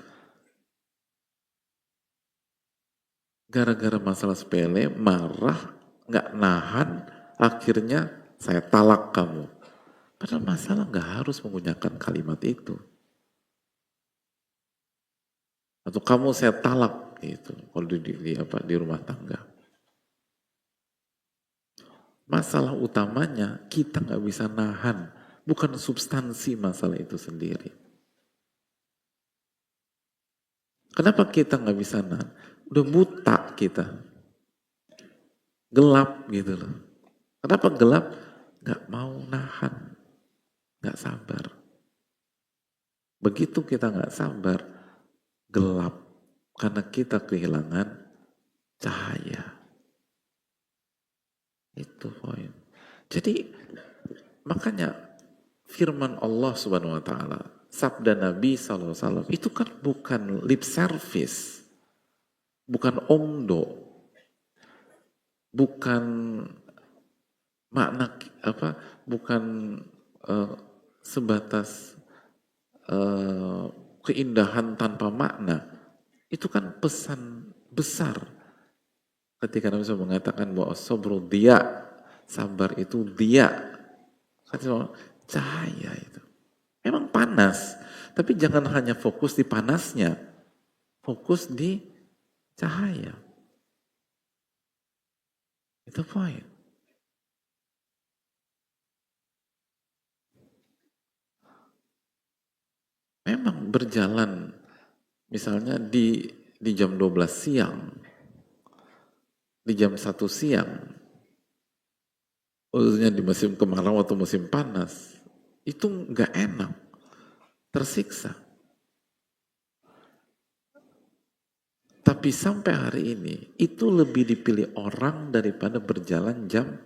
gara-gara masalah sepele, marah, nggak nahan, akhirnya saya talak kamu. Padahal masalah nggak harus menggunakan kalimat itu. Atau kamu saya talak gitu, kalau di rumah tangga. Masalah utamanya kita nggak bisa nahan, bukan substansi masalah itu sendiri. Kenapa kita nggak bisa nahan? Udah buta kita, gelap gitu loh. Kenapa gelap? Nggak mau nahan, nggak sabar. Begitu kita nggak sabar, gelap karena kita kehilangan cahaya. Itu poin. Jadi makanya firman Allah Subhanahu Wa Taala, sabda Nabi SAW itu kan bukan lip service, bukan omdo, bukan makna bukan sebatas keindahan tanpa makna. Itu kan pesan besar ketika Nabi SAW mengatakan bahwa sabru dia, sabar itu dia, cahaya itu. Memang panas, tapi jangan hanya fokus di panasnya, fokus di cahaya. Itu poin. Memang berjalan, misalnya di jam 12 siang, di jam 1 siang, khususnya di musim kemarau atau musim panas, itu nggak enak, tersiksa. Tapi sampai hari ini, itu lebih dipilih orang daripada berjalan jam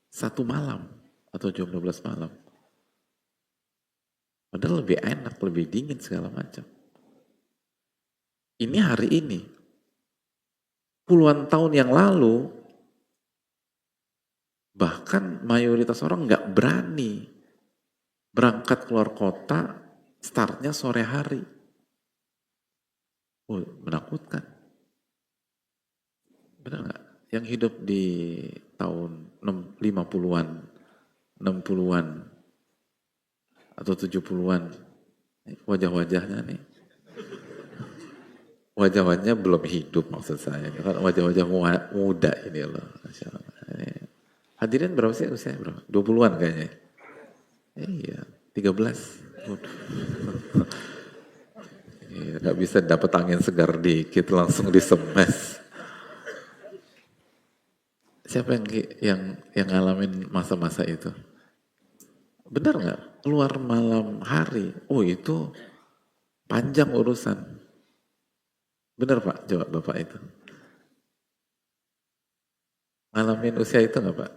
1 malam atau jam 12 malam. Padahal lebih enak, lebih dingin segala macam. Ini hari ini. Puluhan tahun yang lalu, bahkan mayoritas orang nggak berani berangkat keluar kota, startnya sore hari. Oh, menakutkan. Benar nggak? Yang hidup di tahun 50-an, 60-an, atau 70-an, wajah-wajahnya nih. Wajah-wajahnya belum hidup maksud saya. Kan wajah-wajah muda ini loh. Hadirin berapa sih usia berapa? 20-an kayaknya. Iya, 13. Iya, nggak bisa dapat angin segar dikit langsung disemes. Siapa yang ngalamin masa-masa itu? Benar nggak? Keluar malam hari, oh itu panjang urusan. Benar Pak? Coba Bapak itu. Ngalamin usia itu nggak Pak?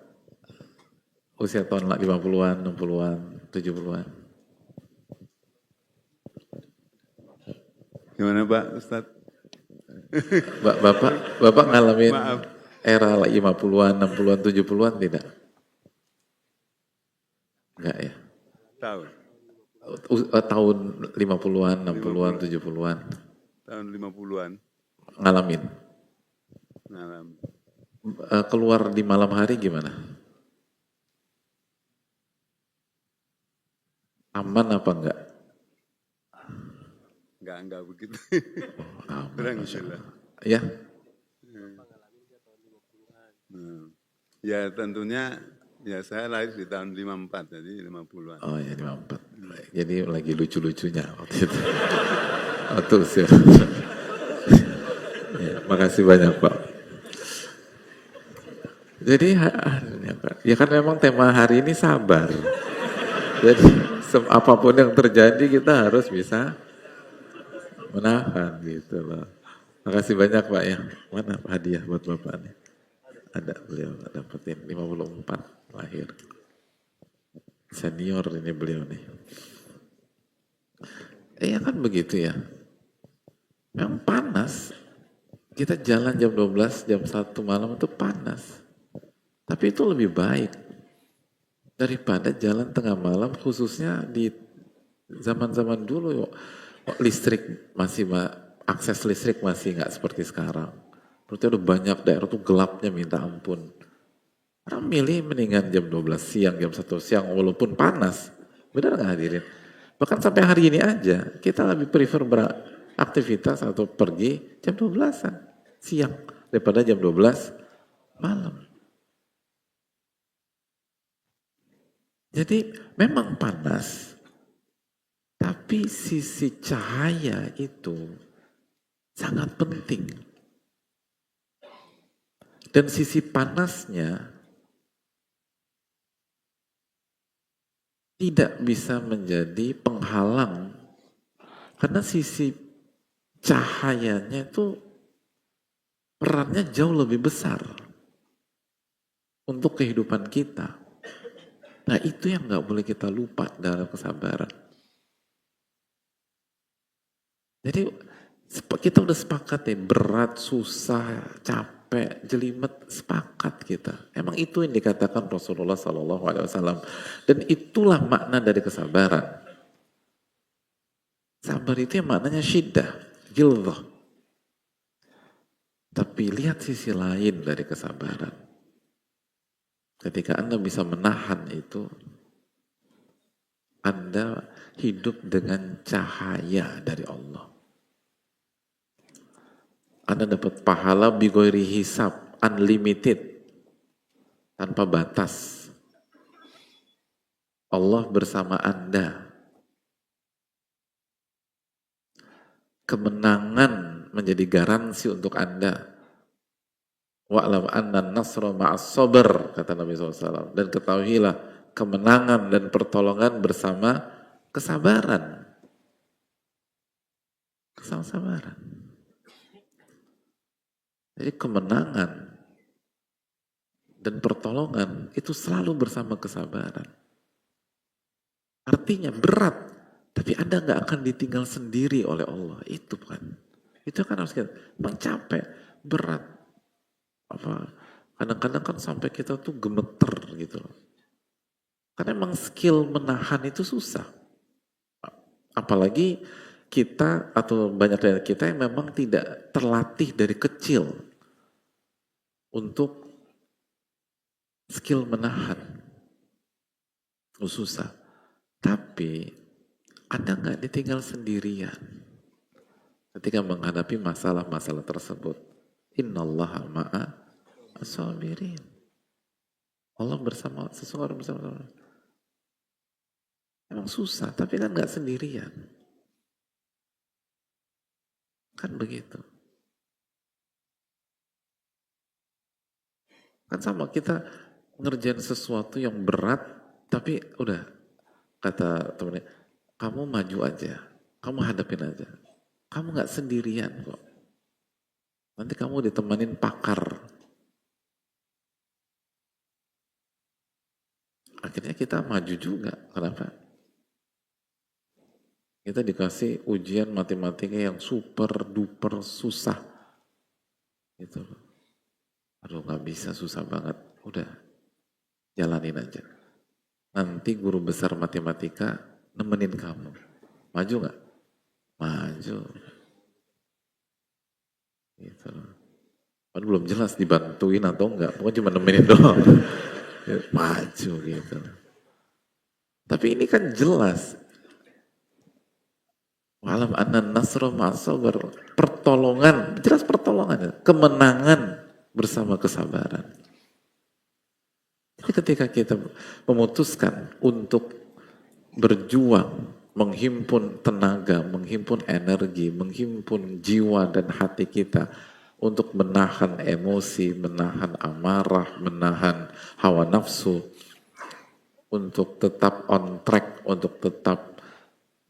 Usia tahun 50-an, 60-an, 70-an. Gimana Pak Ustadz? Bapak ngalamin Maaf. era 50-an, 60-an, 70-an tidak? Enggak ya? Tahu. Tahun 50-an, 60-an, 70-an. Tahun 50-an. Ngalamin. Ngalamin. Keluar di malam hari gimana? Aman apa enggak? Enggak begitu. Aman. Kurang insyaAllah. Ya? Ya tentunya, ya saya lahir di tahun 54, jadi 50-an. Oh ya 54. Jadi lagi lucu-lucunya waktu itu. Waktu usia. Ya, makasih banyak Pak. Jadi ya kan memang tema hari ini sabar. Jadi apapun yang terjadi kita harus bisa menahan gitu loh. Makasih banyak Pak ya. Mana hadiah buat Bapak nih? Ada beliau dapetin 54 lahir. Senior ini beliau nih. Ya kan begitu ya. Memang panas. Kita jalan jam 12, jam 1 malam itu panas. Tapi itu lebih baik daripada jalan tengah malam, khususnya di zaman-zaman dulu listrik masih akses listrik masih nggak seperti sekarang. Berarti ada banyak daerah tuh gelapnya minta ampun. Orang milih mendingan jam 12 siang, jam 1 siang walaupun panas. Benar nggak hadirin? Bahkan sampai hari ini aja kita lebih prefer beraktivitas atau pergi jam 12-an siang daripada jam 12 malam. Jadi memang panas, tapi sisi cahaya itu sangat penting. Dan sisi panasnya tidak bisa menjadi penghalang, karena sisi cahayanya itu perannya jauh lebih besar untuk kehidupan kita. Nah itu yang nggak boleh kita lupa dalam kesabaran. Jadi kita udah sepakat ya, berat, susah, capek, jelimet, sepakat kita. Emang itu yang dikatakan Rasulullah SAW. Dan itulah makna dari kesabaran. Sabar itu yang maknanya syiddah, gildah. Tapi lihat sisi lain dari kesabaran. Ketika Anda bisa menahan itu, Anda hidup dengan cahaya dari Allah. Anda dapat pahala bighairi hisab, unlimited, tanpa batas. Allah bersama Anda. Kemenangan menjadi garansi untuk Anda. Wa'lam anna nasra ma'as sabr, kata Nabi SAW. Dan ketahuilah kemenangan dan pertolongan bersama kesabaran. Kesabaran. Jadi kemenangan dan pertolongan itu selalu bersama kesabaran. Artinya berat, tapi Anda nggak akan ditinggal sendiri oleh Allah. Itu kan. Itu kan harus kita, memang capek, berat. Kadang-kadang kan sampai kita tuh gemeter gitu loh. Karena emang skill menahan itu susah. Apalagi kita atau banyak dari kita yang memang tidak terlatih dari kecil untuk skill menahan. Susah. Tapi Anda nggak ditinggal sendirian ketika menghadapi masalah-masalah tersebut. Innallaha ma'a as-sabirin. Allah bersama, seseorang bersama. Emang susah, tapi kan nggak sendirian. Kan begitu. Kan sama, kita ngerjain sesuatu yang berat, tapi udah, kata temennya, kamu maju aja, kamu hadapin aja. Kamu nggak sendirian kok. Nanti kamu ditemanin pakar. Akhirnya kita maju juga. Kenapa? Kita dikasih ujian matematika yang super duper susah. Gitu. Aduh nggak bisa, susah banget. Udah, jalanin aja. Nanti guru besar matematika nemenin kamu. Maju nggak? Maju. Gitu. Padahal belum jelas dibantuin atau enggak. Pokoknya cuma nemenin doang. Maju gitu. Tapi ini kan jelas. Wa'alam anna nasra ma'asabar. Pertolongan. Jelas pertolongan. Kemenangan bersama kesabaran. Jadi ketika kita memutuskan untuk berjuang, menghimpun tenaga, menghimpun energi, menghimpun jiwa dan hati kita untuk menahan emosi, menahan amarah, menahan hawa nafsu, untuk tetap on track, untuk tetap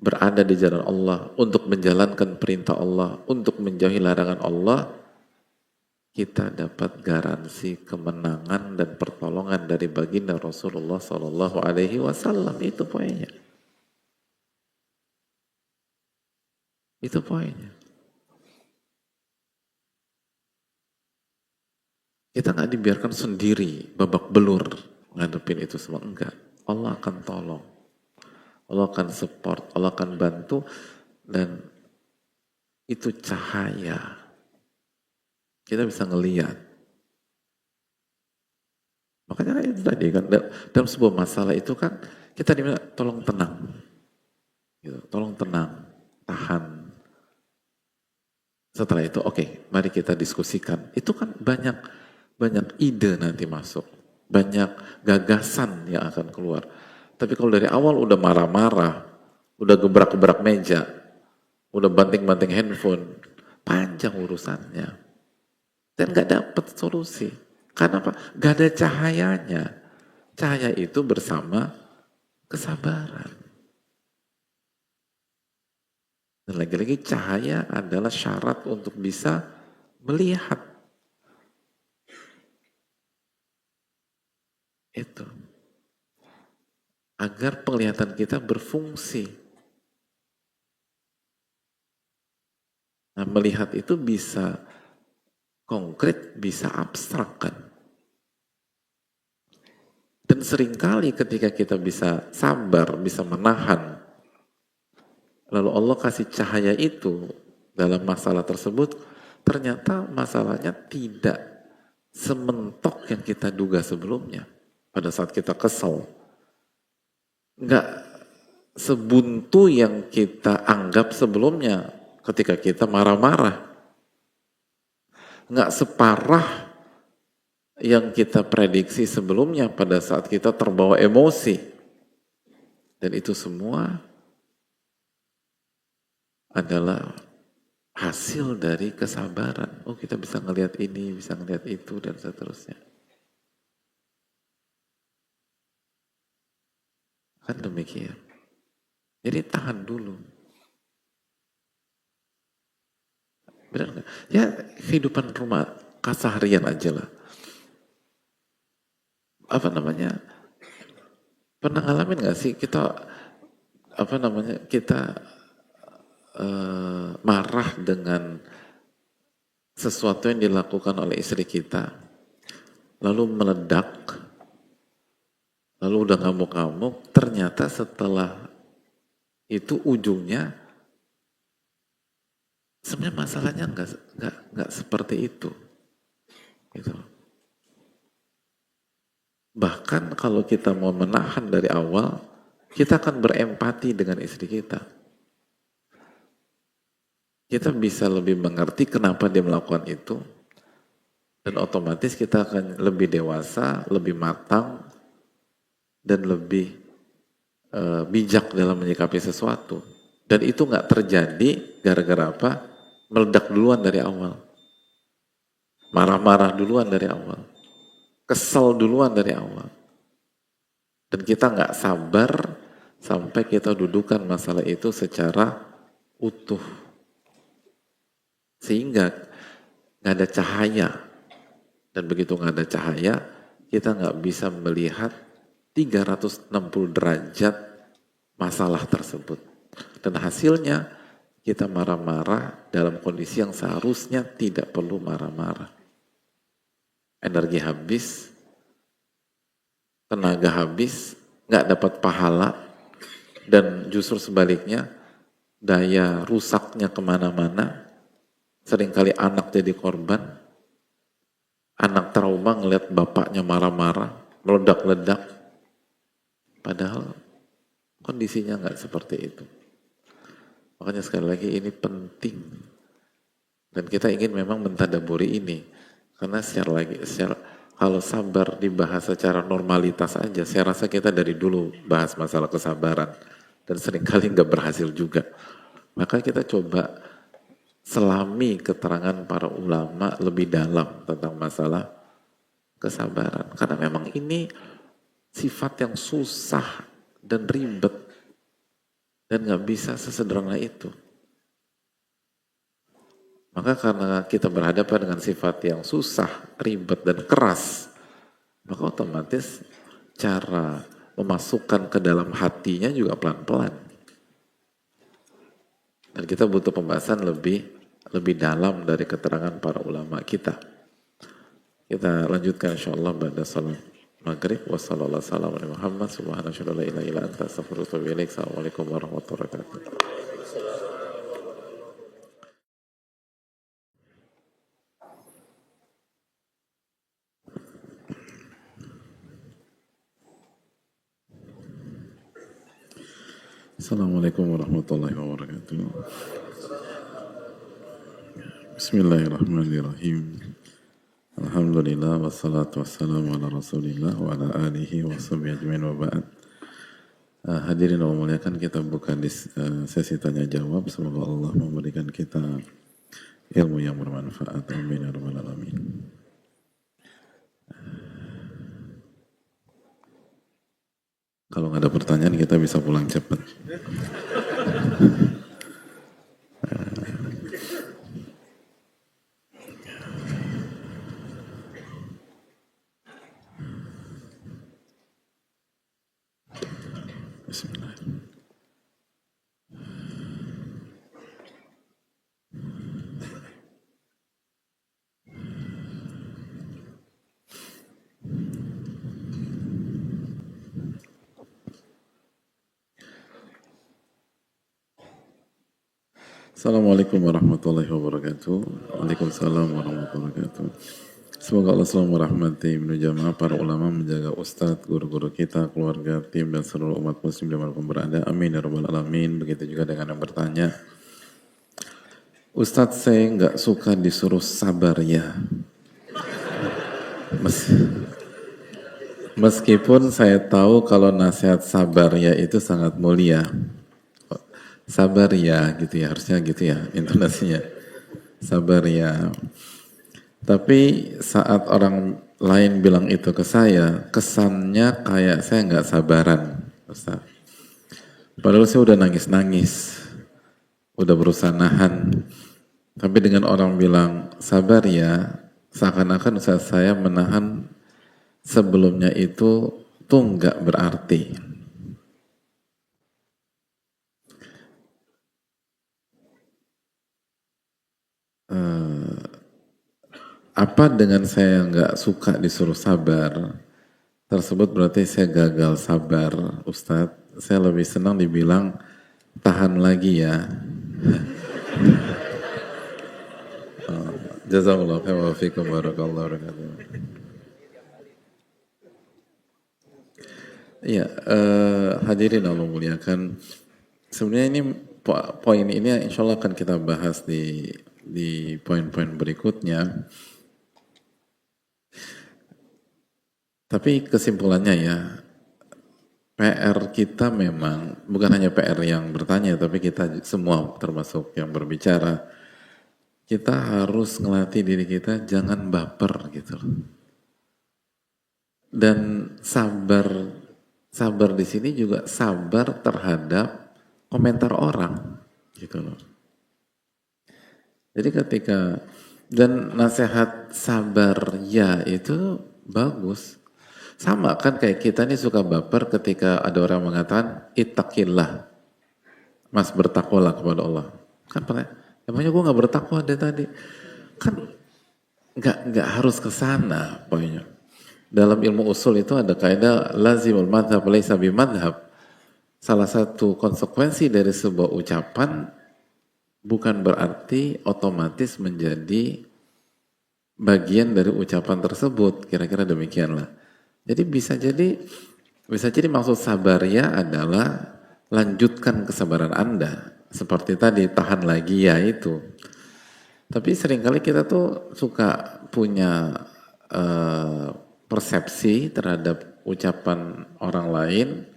berada di jalan Allah, untuk menjalankan perintah Allah, untuk menjauhi larangan Allah, kita dapat garansi kemenangan dan pertolongan dari baginda Rasulullah Sallallahu Alaihi Wasallam. Itu poinnya. Itu poinnya. Kita nggak dibiarkan sendiri babak belur ngadepin itu semua, enggak. Allah akan tolong, Allah akan support, Allah akan bantu, dan itu cahaya. Kita bisa ngelihat. Makanya itu tadi kan dalam sebuah masalah itu kan kita diminta tolong tenang, gitu. Tolong tenang, tahan. Setelah itu, oke, mari kita diskusikan. Itu kan banyak ide nanti masuk, banyak gagasan yang akan keluar. Tapi kalau dari awal udah marah-marah, udah gebrak-gebrak meja, udah banting-banting handphone, panjang urusannya. Dan gak dapat solusi. Karena apa? Gak ada cahayanya. Cahaya itu bersama kesabaran. Dan lagi-lagi cahaya adalah syarat untuk bisa melihat. Itu. Agar penglihatan kita berfungsi. Nah, melihat itu bisa konkret, bisa abstrak kan. Dan seringkali ketika kita bisa sabar, bisa menahan, lalu Allah kasih cahaya itu dalam masalah tersebut, ternyata masalahnya tidak sementok yang kita duga sebelumnya. Pada saat kita kesel, nggak sebuntu yang kita anggap sebelumnya ketika kita marah-marah. Nggak separah yang kita prediksi sebelumnya pada saat kita terbawa emosi. Dan itu semua adalah hasil dari kesabaran. Oh, kita bisa ngelihat ini, bisa ngelihat itu, dan seterusnya. Kan demikian. Jadi tahan dulu. Benar nggak? Ya kehidupan rumah keseharian aja lah. Apa namanya? Pernah ngalamin nggak sih kita kita marah dengan sesuatu yang dilakukan oleh istri kita, lalu meledak, lalu udah ngamuk-ngamuk, ternyata setelah itu ujungnya sebenarnya masalahnya nggak seperti itu, gitu. Bahkan kalau kita mau menahan dari awal, kita akan berempati dengan istri kita. Kita bisa lebih mengerti kenapa dia melakukan itu, Dan otomatis kita akan lebih dewasa, lebih matang, dan lebih bijak dalam menyikapi sesuatu. Dan itu nggak terjadi gara-gara apa? Meledak duluan dari awal. Marah-marah duluan dari awal. Kesel duluan dari awal. Dan kita nggak sabar sampai kita dudukan masalah itu secara utuh. Sehingga nggak ada cahaya. Dan begitu nggak ada cahaya, kita nggak bisa melihat 360 derajat masalah tersebut. Dan hasilnya kita marah-marah dalam kondisi yang seharusnya tidak perlu marah-marah. Energi habis, tenaga habis, nggak dapat pahala, dan justru sebaliknya daya rusaknya kemana-mana. Seringkali anak jadi korban. Anak trauma ngeliat bapaknya marah-marah, meledak-ledak. Padahal kondisinya nggak seperti itu. Makanya sekali lagi ini penting. Dan kita ingin memang mentadaburi ini. Karena kalau sabar dibahas secara normalitas aja, saya rasa kita dari dulu bahas masalah kesabaran. Dan seringkali nggak berhasil juga. Maka kita coba selami keterangan para ulama lebih dalam tentang masalah kesabaran. Karena memang ini sifat yang susah dan ribet dan nggak bisa sesederhana itu. Maka karena kita berhadapan dengan sifat yang susah, ribet dan keras, maka otomatis cara memasukkan ke dalam hatinya juga pelan-pelan. Dan kita butuh pembahasan lebih dalam dari keterangan para ulama kita. Kita lanjutkan insyaallah pada salat maghrib. Wassalamualaikum warahmatullahi wabarakatuh. Assalamualaikum warahmatullahi wabarakatuh. Assalamualaikum warahmatullahi wabarakatuh. Bismillahirrahmanirrahim. Alhamdulillah wassalatu wassalamu ala rasulillah wa ala alihi wa sahbihi ajmain wa ba'd. Hadirin Allah muliakan, kita buka di sesi tanya jawab. Semoga Allah memberikan kita ilmu yang bermanfaat. Amin ya rabbal alamin. Kalau nggak ada pertanyaan kita bisa pulang cepat. Bismillah. Assalamualaikum warahmatullahi wabarakatuh. Waalaikumsalam warahmatullahi wabarakatuh. Semoga Allah selalu merahmati Ibnu Jamaah, para ulama, menjaga ustadz, guru-guru kita, keluarga, tim, dan seluruh umat muslim dimanapun berada. Amin ya rabbal alamin. Begitu juga dengan yang bertanya. Ustadz, saya nggak suka disuruh sabar ya. Meskipun saya tahu kalau nasihat sabar ya itu sangat mulia. Sabar ya gitu ya, harusnya gitu ya intonasinya. Sabar ya. Tapi saat orang lain bilang itu ke saya, kesannya kayak saya nggak sabaran, Ustaz. Padahal saya udah nangis-nangis, udah berusaha nahan. Tapi dengan orang bilang sabar ya, seakan-akan Ustaz saya menahan sebelumnya itu tuh nggak berarti. Apa dengan saya nggak suka disuruh sabar tersebut berarti saya gagal sabar, Ustadz? Saya lebih senang dibilang tahan lagi ya. Jazakallahu khairan wa fiikum barakallahu wabarakatuh. Iya, hadirin Allah muliakan. Sebenarnya ini poin ini insya Allah akan kita bahas di poin-poin berikutnya. Tapi saat orang lain bilang itu ke saya, kesannya kayak saya nggak sabaran, Ustaz. Padahal saya udah nangis-nangis, udah berusaha nahan. Tapi dengan orang bilang sabar ya, seakan-akan Ustaz saya menahan sebelumnya itu tuh nggak berarti. Tapi kesimpulannya ya, PR kita memang bukan hanya PR yang bertanya, tapi kita semua termasuk yang berbicara, kita harus ngelatih diri kita jangan baper gitu loh. Dan sabar di sini juga sabar terhadap komentar orang gitu loh. Jadi ketika dan nasihat sabar ya itu bagus. Sama kan kayak kita nih suka baper ketika ada orang mengatakan ittaqillah. Mas bertakwalah kepada Allah. Kan pernah, emangnya gue gak bertakwa dari tadi. Kan nggak harus ke sana poinnya. Dalam ilmu usul itu ada kaidah lazimul madhab laisa bimadhab. Salah satu konsekuensi dari sebuah ucapan bukan berarti otomatis menjadi bagian dari ucapan tersebut. Kira-kira demikianlah. Jadi bisa jadi maksud sabarnya adalah lanjutkan kesabaran Anda. Seperti tadi, tahan lagi ya itu. Tapi seringkali kita tuh suka punya persepsi terhadap ucapan orang lain,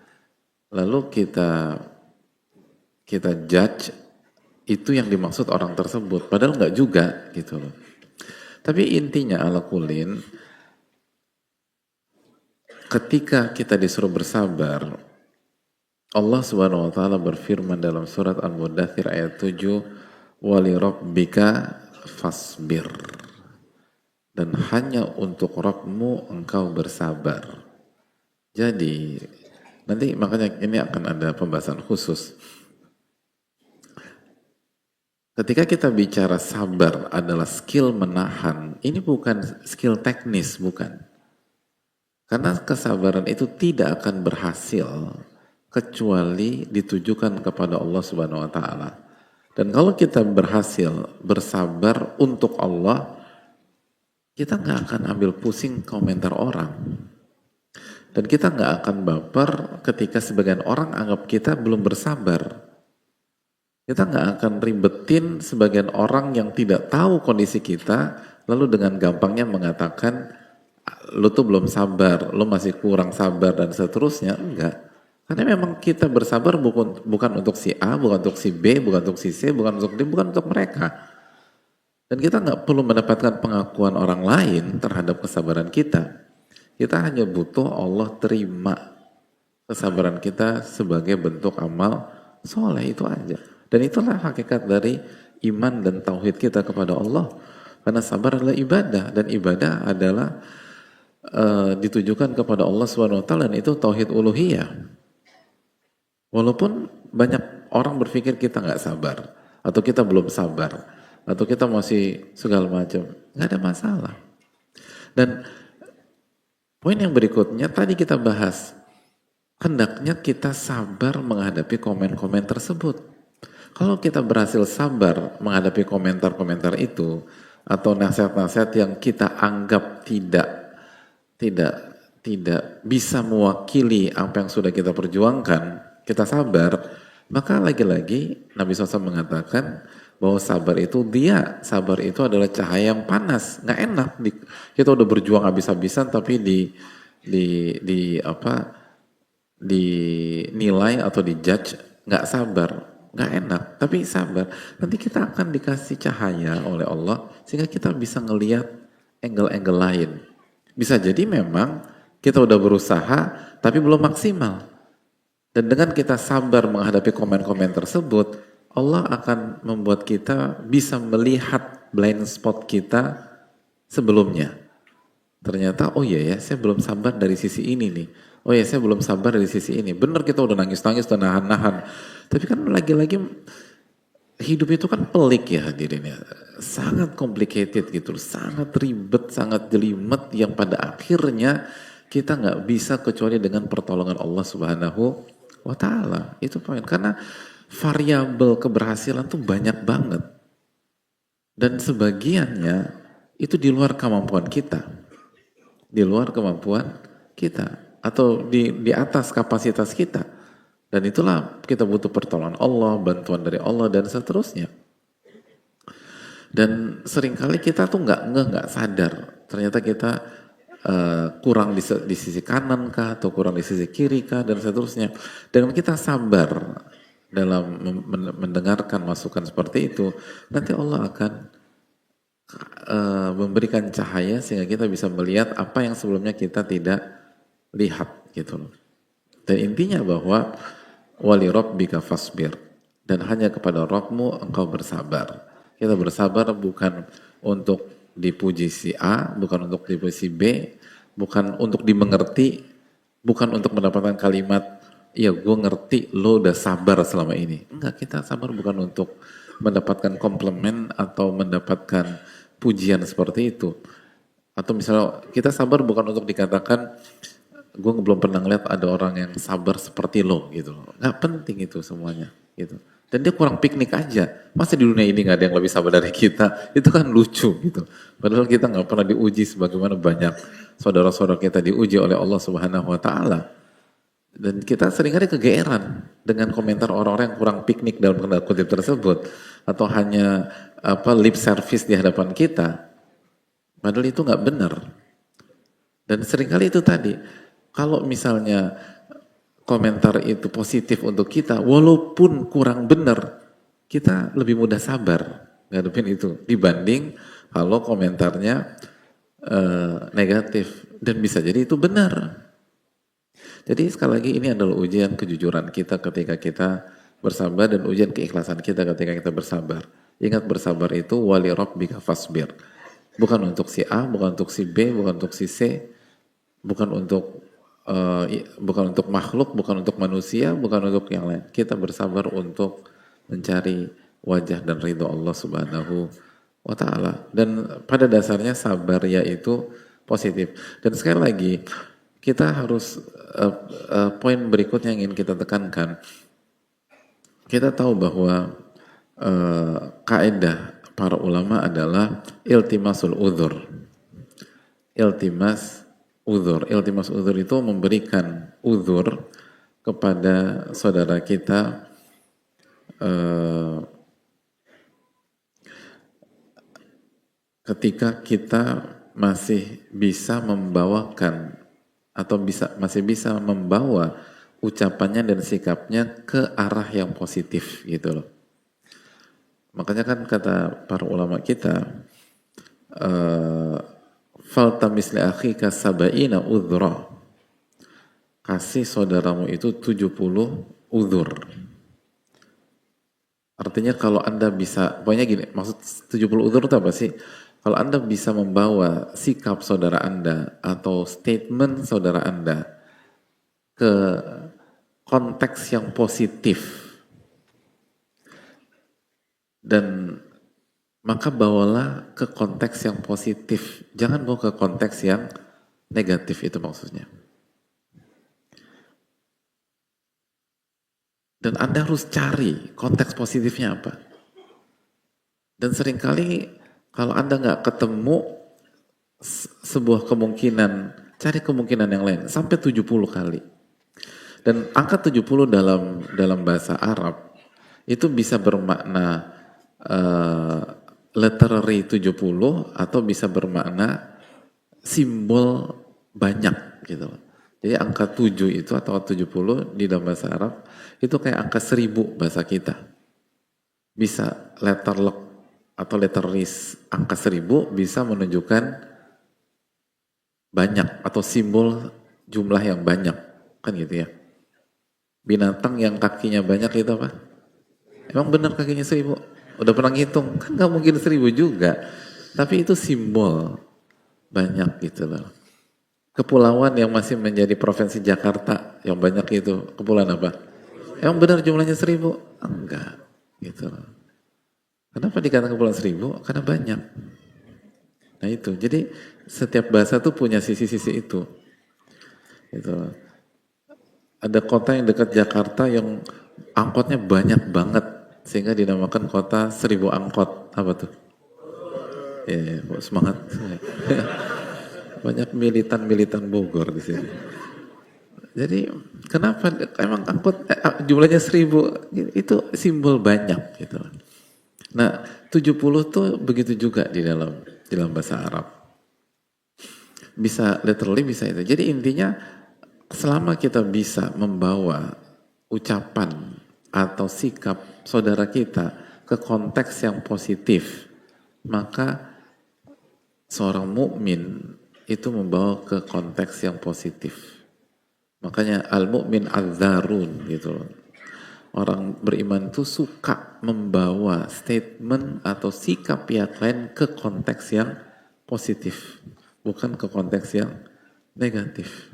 lalu kita judge itu yang dimaksud orang tersebut. Padahal nggak juga gitu loh. Tapi intinya ala kulin, ketika kita disuruh bersabar, Allah Subhanahu wa taala berfirman dalam surat Al-Mudaththir ayat 7, "Wali rabbika fasbir." Dan hanya untuk Rabbmu engkau bersabar. Jadi, nanti makanya ini akan ada pembahasan khusus. Ketika kita bicara sabar adalah skill menahan, ini bukan skill teknis, bukan. Karena kesabaran itu tidak akan berhasil kecuali ditujukan kepada Allah Subhanahu wa taala. Dan kalau kita berhasil bersabar untuk Allah, kita nggak akan ambil pusing komentar orang. Dan kita nggak akan baper ketika sebagian orang anggap kita belum bersabar. Kita nggak akan ribetin sebagian orang yang tidak tahu kondisi kita, lalu dengan gampangnya mengatakan, lu tuh belum sabar, lu masih kurang sabar dan seterusnya. Enggak. Karena memang kita bersabar bukan untuk si A, bukan untuk si B, bukan untuk si C, bukan untuk D, bukan untuk mereka. Dan kita nggak perlu mendapatkan pengakuan orang lain terhadap kesabaran kita. Kita hanya butuh Allah terima kesabaran kita sebagai bentuk amal soleh, itu aja. Dan itulah hakikat dari iman dan tauhid kita kepada Allah. Karena sabar adalah ibadah, dan ibadah adalah ditujukan kepada Allah SWT, dan itu tauhid uluhiyah. Walaupun banyak orang berpikir kita nggak sabar, atau kita belum sabar, atau kita masih segala macam, nggak ada masalah. Dan poin yang berikutnya tadi kita bahas, hendaknya kita sabar menghadapi komen-komen tersebut. Kalau kita berhasil sabar menghadapi komentar-komentar itu, atau nasihat-nasihat yang kita anggap tidak bisa mewakili apa yang sudah kita perjuangkan, kita sabar, maka lagi-lagi Nabi SAW mengatakan bahwa sabar itu adalah cahaya yang panas, nggak enak. Kita udah berjuang habis-habisan tapi dinilai atau dijudge nggak sabar, nggak enak. Tapi sabar, nanti kita akan dikasih cahaya oleh Allah sehingga kita bisa ngelihat angle-angle lain. Bisa jadi memang kita udah berusaha tapi belum maksimal. Dan dengan kita sabar menghadapi komen-komen tersebut, Allah akan membuat kita bisa melihat blind spot kita sebelumnya. Ternyata, oh iya ya, saya belum sabar dari sisi ini nih. Oh iya, saya belum sabar dari sisi ini. Benar kita udah nangis-nangis, udah nahan-nahan. Tapi kan lagi-lagi hidup itu kan pelik ya hadirin ya. Sangat complicated gitu, sangat ribet, sangat jelimet yang pada akhirnya kita nggak bisa kecuali dengan pertolongan Allah Subhanahu wa ta'ala. Itu poin. Karena variabel keberhasilan tuh banyak banget. Dan sebagiannya itu di luar kemampuan kita. Di luar kemampuan kita. Atau di atas kapasitas kita. Dan itulah kita butuh pertolongan Allah, bantuan dari Allah, dan seterusnya. Dan seringkali kita tuh nggak sadar. Ternyata kita kurang di sisi kanan kah atau kurang di sisi kiri kah dan seterusnya. Dengan kita sabar dalam mendengarkan masukan seperti itu, nanti Allah akan memberikan cahaya sehingga kita bisa melihat apa yang sebelumnya kita tidak lihat gitu loh. Dan intinya bahwa wali rabbika fasbir, dan hanya kepada Rabbmu engkau bersabar. Kita bersabar bukan untuk dipuji si A, bukan untuk dipuji si B, bukan untuk dimengerti, bukan untuk mendapatkan kalimat, iya gue ngerti, lo udah sabar selama ini. Enggak, kita sabar bukan untuk mendapatkan komplimen atau mendapatkan pujian seperti itu. Atau misalnya kita sabar bukan untuk dikatakan, gue belum pernah ngeliat ada orang yang sabar seperti lo gitu. Enggak penting itu semuanya gitu. Dan dia kurang piknik aja. Masa di dunia ini gak ada yang lebih sabar dari kita? Itu kan lucu gitu. Padahal kita gak pernah diuji sebagaimana banyak saudara-saudara kita diuji oleh Allah Subhanahu Wa Taala. Dan kita seringkali kegeeran dengan komentar orang-orang yang kurang piknik dalam tanda kutip tersebut, atau hanya lip service di hadapan kita. Padahal itu gak benar. Dan seringkali itu tadi, kalau misalnya komentar itu positif untuk kita, walaupun kurang benar, kita lebih mudah sabar ngadepin itu dibanding kalau komentarnya negatif, dan bisa jadi itu benar. Jadi sekali lagi ini adalah ujian kejujuran kita ketika kita bersabar dan ujian keikhlasan kita ketika kita bersabar. Ingat, bersabar itu wali rabbika fasbir. Bukan untuk si A, bukan untuk si B, bukan untuk si C, bukan untuk makhluk, bukan untuk manusia, bukan untuk yang lain. Kita bersabar untuk mencari wajah dan ridho Allah Subhanahu wa Ta'ala. Dan pada dasarnya sabar yaitu positif. Dan sekali lagi, kita harus poin berikutnya yang ingin kita tekankan. Kita tahu bahwa kaidah para ulama adalah iltimasul udhur. Iltimas udhur itu memberikan udhur kepada saudara kita ketika kita masih bisa membawakan atau masih bisa membawa ucapannya dan sikapnya ke arah yang positif gitu loh. Makanya kan kata para ulama kita, faltamis li akhika sab'ina udhra, kasih saudaramu itu 70 udhur. Artinya kalau Anda bisa, pokoknya gini, maksud 70 udhur itu apa sih? Kalau Anda bisa membawa sikap saudara Anda atau statement saudara Anda ke konteks yang positif, dan maka bawalah ke konteks yang positif. Jangan bawa ke konteks yang negatif, itu maksudnya. Dan Anda harus cari konteks positifnya apa. Dan seringkali kalau Anda nggak ketemu sebuah kemungkinan, cari kemungkinan yang lain, sampai 70 kali. Dan angka 70 dalam bahasa Arab, itu bisa bermakna literary 70 atau bisa bermakna simbol banyak gitu. Jadi angka 7 itu atau 70 di dalam bahasa Arab itu kayak angka 1000 bahasa kita. Bisa letter lock atau letteris angka 1000 bisa menunjukkan banyak atau simbol jumlah yang banyak, kan gitu ya. Binatang yang kakinya banyak itu apa? Emang benar kakinya 1000? Udah pernah ngitung? Kan gak mungkin 1000 juga. Tapi itu simbol banyak gitu loh. Kepulauan yang masih menjadi provinsi Jakarta yang banyak itu, kepulauan apa? Emang benar jumlahnya 1000? Enggak gitu loh. Kenapa dikatakan kepulauan 1000? Karena banyak. Nah itu, jadi setiap bahasa tuh punya sisi-sisi itu. Gitu. Ada kota yang dekat Jakarta yang angkotnya banyak banget, sehingga dinamakan kota 1000 angkot. Apa tuh? Ya, semangat. Banyak militan Bogor di sini. Jadi kenapa emang angkot jumlahnya 1000? Itu simbol banyak gitu. Nah, 70 tuh begitu juga di dalam bahasa Arab. Bisa literally, bisa itu. Jadi intinya selama kita bisa membawa ucapan atau sikap saudara kita ke konteks yang positif, maka seorang mukmin itu membawa ke konteks yang positif. Makanya al-mu'min adzarun gitu loh. Orang beriman itu suka membawa statement atau sikap pihak lain ke konteks yang positif, bukan ke konteks yang negatif.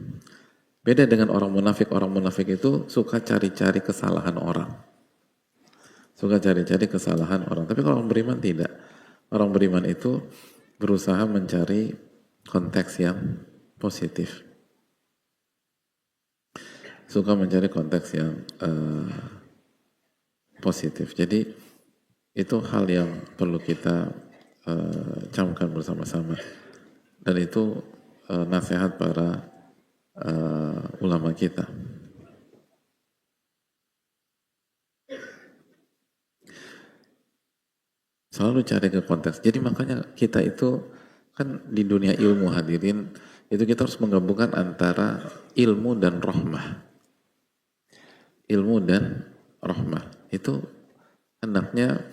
Beda dengan orang munafik itu suka cari-cari kesalahan orang. Suka cari-cari kesalahan orang. Tapi kalau orang beriman tidak. Orang beriman itu berusaha mencari konteks yang positif. Suka mencari konteks yang positif. Jadi itu hal yang perlu kita camkan bersama-sama. Dan itu nasihat para ulama kita. Selalu cari ke konteks. Jadi makanya kita itu kan di dunia ilmu hadirin, itu kita harus menggabungkan antara ilmu dan rahmah. Ilmu dan rahmah. Itu hendaknya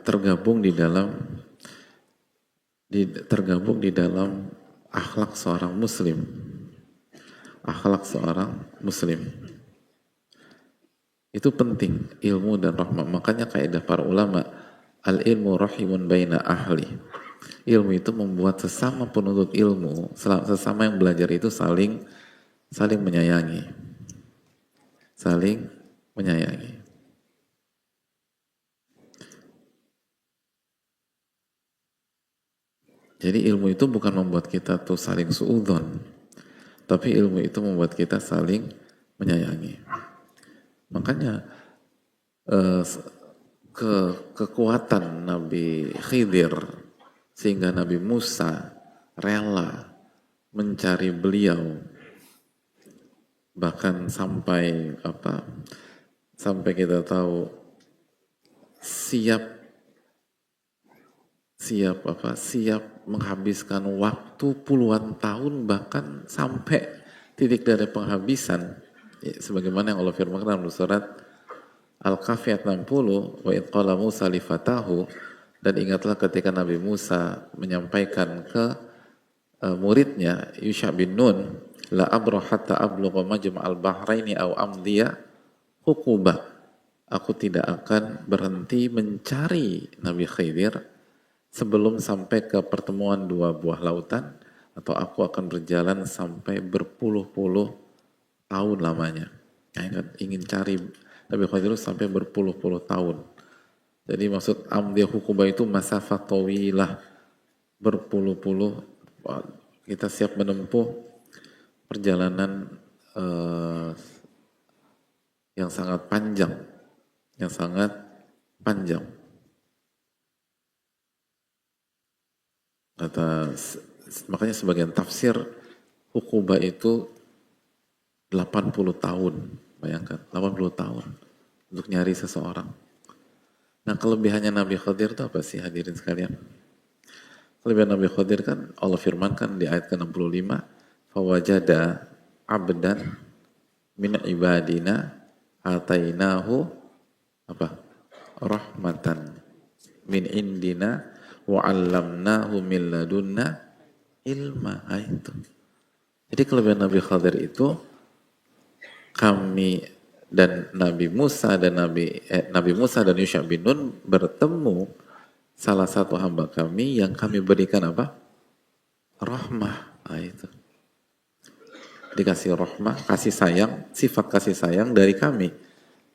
tergabung di dalam akhlak seorang muslim. Akhlak seorang muslim. Itu penting, ilmu dan rahmah. Makanya kaidah para ulama, al-ilmu rahimun baina ahli. Ilmu itu membuat sesama penuntut ilmu, sesama yang belajar itu saling menyayangi. Saling menyayangi. Jadi ilmu itu bukan membuat kita tuh saling suudzon, tapi ilmu itu membuat kita saling menyayangi. Makanya kekuatan Nabi Khidir sehingga Nabi Musa rela mencari beliau, bahkan sampai kita tahu siap menghabiskan waktu puluhan tahun, bahkan sampai titik dari penghabisan, sebagaimana yang Allah firmankan dalam surat Al-Kahfi ayat 60, wa idh qala Musa li fatahu, dan ingatlah ketika Nabi Musa menyampaikan ke muridnya Yusha bin Nun, la abrah hatta ablugha majma'al bahraini aw amdiya huquba, aku tidak akan berhenti mencari Nabi Khidir sebelum sampai ke pertemuan dua buah lautan, atau aku akan berjalan sampai berpuluh-puluh tahun lamanya. Ingin cari Nabi Khidir sampai berpuluh-puluh tahun. Jadi maksud amdiyah hukubah itu masafah tawilah, berpuluh-puluh, kita siap menempuh perjalanan yang sangat panjang, makanya sebagian tafsir hukubah itu 80 tahun, bayangkan 80 tahun untuk nyari seseorang. Nah, kelebihannya Nabi Khidir itu apa sih hadirin sekalian? Kelebihan Nabi Khidir kan Allah firmankan di ayat ke-65, fawajada abdan min ibadina atainahu rahmatan min indina wa 'allamnahu min ladunna ilma. Itu. Jadi kelebihan Nabi Khidir itu, kami dan Nabi Musa dan Nabi Musa dan Yusha bin Nun bertemu salah satu hamba kami yang kami berikan rahmah. Itu. Dikasih rahmah, kasih sayang, sifat kasih sayang dari kami.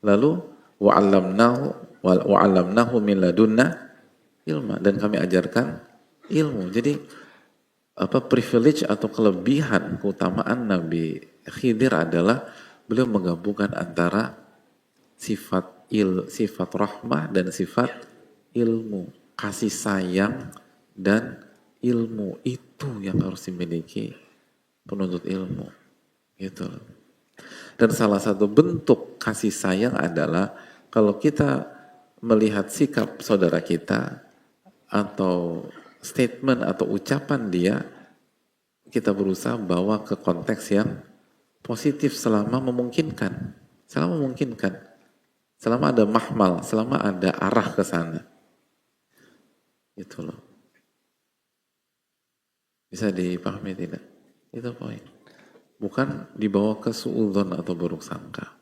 Lalu wa 'allamnahu min ladunna ilma, dan kami ajarkan ilmu. Jadi privilege atau kelebihan, keutamaan Nabi Khidir adalah beliau menggabungkan antara sifat rahmah dan sifat ilmu, kasih sayang dan ilmu. Itu yang harus dimiliki penuntut ilmu, gitu. Dan salah satu bentuk kasih sayang adalah Kalau kita melihat sikap saudara kita atau statement atau ucapan dia, kita berusaha bawa ke konteks yang positif selama memungkinkan. Selama memungkinkan. Selama ada mahmal, selama ada arah ke sana. Itu loh. Bisa dipahami tidak? Itu poin. Bukan dibawa ke suudzon atau buruk sangka.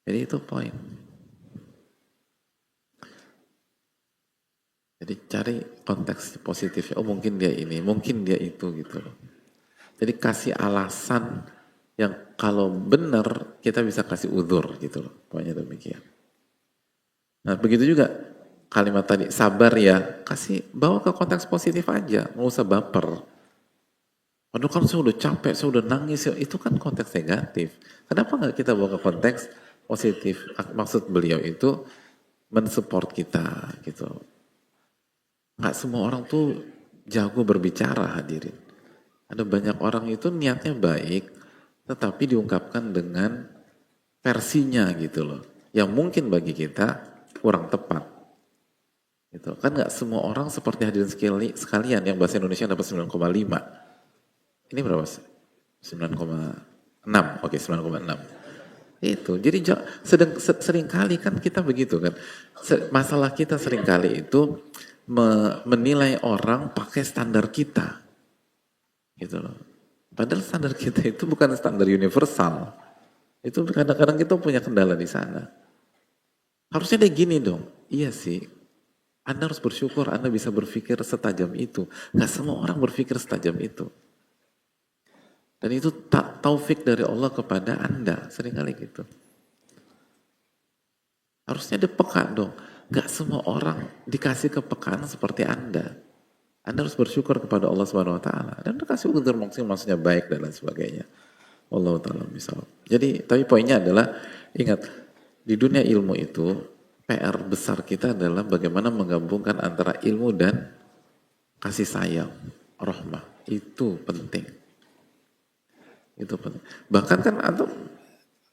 Jadi itu poin. Jadi cari konteks positifnya. Oh mungkin dia ini, mungkin dia itu gitu loh. Jadi kasih alasan yang kalau benar kita bisa kasih udzur gitu loh. Pokoknya demikian. Nah begitu juga kalimat tadi, sabar ya. Kasih, bawa ke konteks positif aja. Nggak usah baper. Aduh kan saya udah capek, saya udah nangis, itu kan konteks negatif. Kenapa nggak kita bawa ke konteks positif? Maksud beliau itu mensupport kita gitu. Nggak semua orang tuh jago berbicara, hadirin. Ada banyak orang itu niatnya baik, tetapi diungkapkan dengan versinya gitu loh. Yang mungkin bagi kita kurang tepat. Gitu. Kan nggak semua orang seperti hadirin sekalian yang bahasa Indonesia dapat 9,5. Ini berapa? 9,6. Oke, 9,6. Itu. Jadi sering kali kan kita begitu kan. Masalah kita sering kali itu menilai orang pakai standar kita. Gitu loh. Padahal standar kita itu bukan standar universal. Itu kadang-kadang kita punya kendala di sana. Harusnya dia gini dong. Iya sih. Anda harus bersyukur Anda bisa berpikir setajam itu. Gak semua orang berpikir setajam itu. Dan itu taufik dari Allah kepada Anda, seringkali gitu. Harusnya dia peka dong. Gak semua orang dikasih kepekaan seperti Anda. Anda harus bersyukur kepada Allah Subhanahu Wa Taala dan dikasih udzur maksudnya baik dan lain sebagainya. Allah Taala misal. Jadi, tapi poinnya adalah ingat di dunia ilmu itu PR besar kita adalah bagaimana menggabungkan antara ilmu dan kasih sayang, rahmah. Itu penting. Itu penting. Bahkan kan atau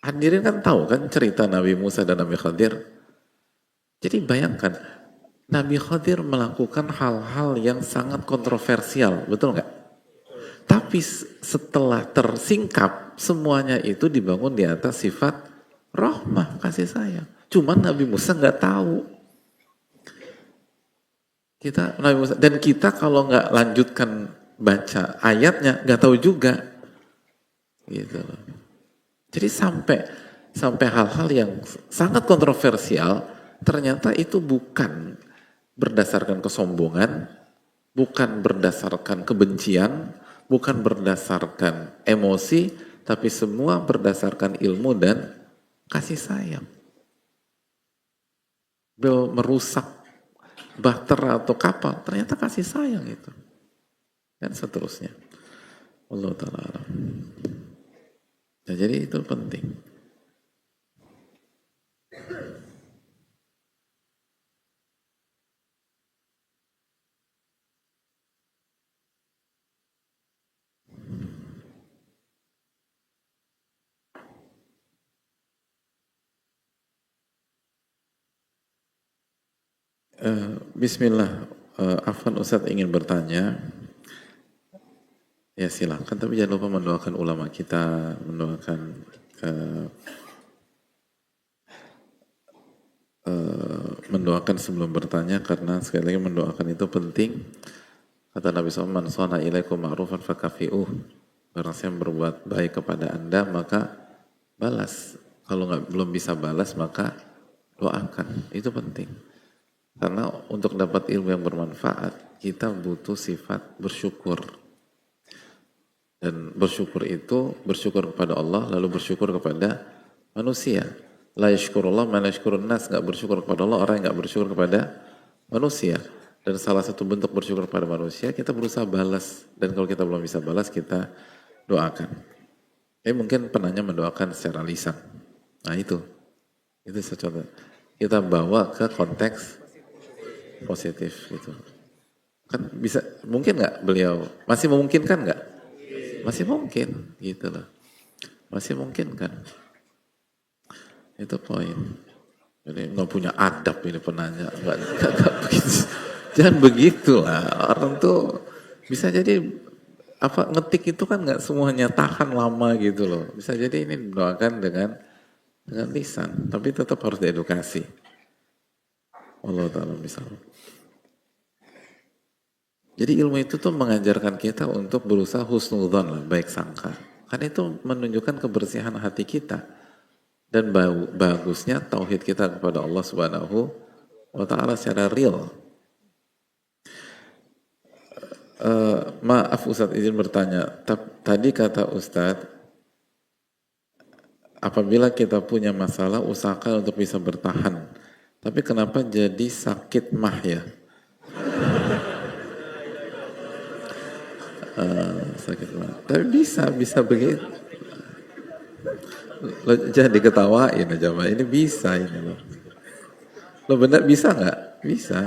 hadirin kan tahu kan cerita Nabi Musa dan Nabi Khadir. Jadi bayangkan Nabi Khadir melakukan hal-hal yang sangat kontroversial, betul nggak? Tapi setelah tersingkap semuanya itu dibangun di atas sifat rahmah, kasih sayang. Cuman Nabi Musa nggak tahu. Nabi Musa dan kita kalau nggak lanjutkan baca ayatnya nggak tahu juga. Gitu loh. Jadi sampai hal-hal yang sangat kontroversial ternyata itu bukan berdasarkan kesombongan, bukan berdasarkan kebencian, bukan berdasarkan emosi, tapi semua berdasarkan ilmu dan kasih sayang. Bel merusak bahtera atau kapal, ternyata kasih sayang itu. Dan seterusnya. Allah Ta'ala. Nah, jadi itu penting. Bismillah, Afwan Ustadz ingin bertanya. Ya silahkan, tapi jangan lupa mendoakan ulama kita, mendoakan sebelum bertanya, karena sekali lagi mendoakan itu penting. Kata Nabi SAW, man sana ilaikum ma'rufan fakafi'uh. Barang siapa berbuat baik kepada Anda, maka balas. Kalau belum bisa balas, maka doakan. Itu penting. Karena untuk dapat ilmu yang bermanfaat, kita butuh sifat bersyukur. Dan bersyukur itu, bersyukur kepada Allah, lalu bersyukur kepada manusia. La yashkurullah, man yashkurun nas, gak bersyukur kepada Allah, orang yang gak bersyukur kepada manusia. Dan salah satu bentuk bersyukur kepada manusia, kita berusaha balas. Dan kalau kita belum bisa balas, kita doakan. Mungkin penanya mendoakan secara lisan. Nah itu secontoh. Kita bawa ke konteks positif gitu. Kan bisa, mungkin nggak beliau, masih memungkinkan nggak? Masih mungkin gitu loh. Masih mungkin kan. Itu poin. Jadi nggak punya adab ini penanya, nggak begitu. Jangan begitu lah. Orang tuh bisa jadi apa ngetik itu kan nggak semuanya tahan lama gitu loh. Bisa jadi ini doakan dengan lisan, tapi tetap harus diedukasi. Allah Ta'ala misalnya. Jadi ilmu itu tuh mengajarkan kita untuk berusaha husnudzon lah, baik sangka. Karena itu menunjukkan kebersihan hati kita. Dan bagusnya tauhid kita kepada Allah Subhanahu wa Ta'ala secara real. Maaf Ustadz izin bertanya, tadi kata Ustadz, apabila kita punya masalah usahakan untuk bisa bertahan. Tapi kenapa jadi sakit mah ya? Sakit mah. Tapi bisa begitu. Lo jangan diketawain aja, Mbak. Ini bisa ini loh. Lo benar bisa nggak? Bisa.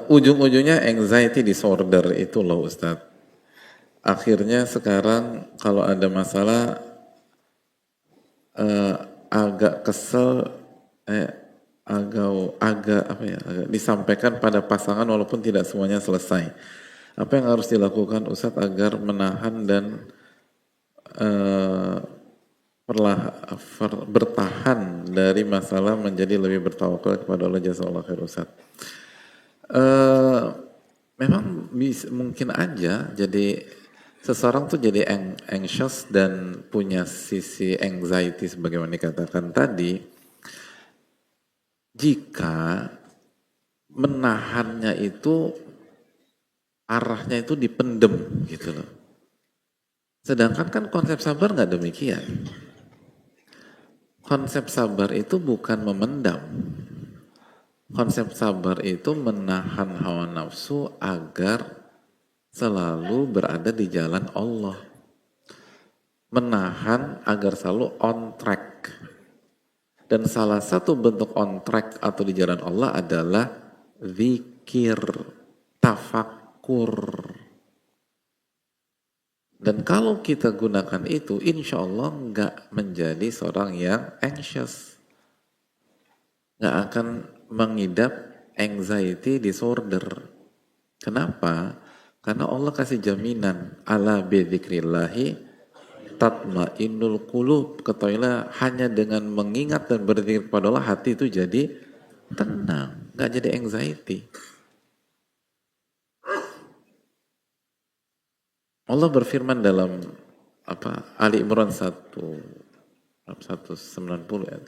Ujung-ujungnya anxiety disorder itu loh Ustadz. Akhirnya sekarang kalau ada masalah agak kesel, agak disampaikan pada pasangan walaupun tidak semuanya selesai. Apa yang harus dilakukan Ustadz agar menahan dan bertahan dari masalah menjadi lebih bertawakal kepada Allah Jazakallahu khair Ustadz. Memang mungkin aja jadi seseorang tuh jadi anxious dan punya sisi anxiety sebagaimana dikatakan tadi jika menahannya itu arahnya itu dipendem gitu loh. Sedangkan kan konsep sabar nggak demikian. Konsep sabar itu bukan memendam. Konsep sabar itu menahan hawa nafsu agar selalu berada di jalan Allah. Menahan agar selalu on track. Dan salah satu bentuk on track atau di jalan Allah adalah zikir, tafakkur. Dan kalau kita gunakan itu, insya Allah nggak menjadi seorang yang anxious. Nggak akan mengidap anxiety disorder. Kenapa? Karena Allah kasih jaminan ala bidzikrillahi tatmainnul qulub. Ketahuilah hanya dengan mengingat dan berzikir kepada Allah hati itu jadi tenang, nggak jadi anxiety. Allah berfirman dalam Ali Imran 190 ya.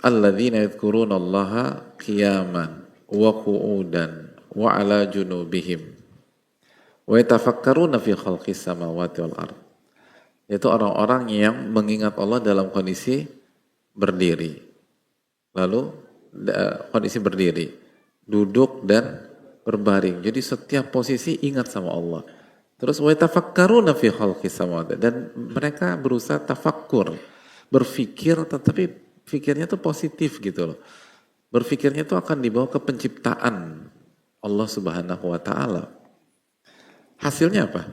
Alladzina yadhkuruna Allaha qiyaman wa qu'udan wa ala junubihim wa yatafakkaruna fi khalqis samawati wal ard. Yaitu orang-orang yang mengingat Allah dalam kondisi berdiri. Lalu kondisi berdiri, duduk dan berbaring. Jadi setiap posisi ingat sama Allah. Terus wa yatafakkaruna fi khalqis samawati, dan mereka berusaha tafakkur, berpikir tetapi pikirnya itu positif gitu loh. Berpikirnya itu akan dibawa ke penciptaan Allah Subhanahu wa Ta'ala. Hasilnya apa?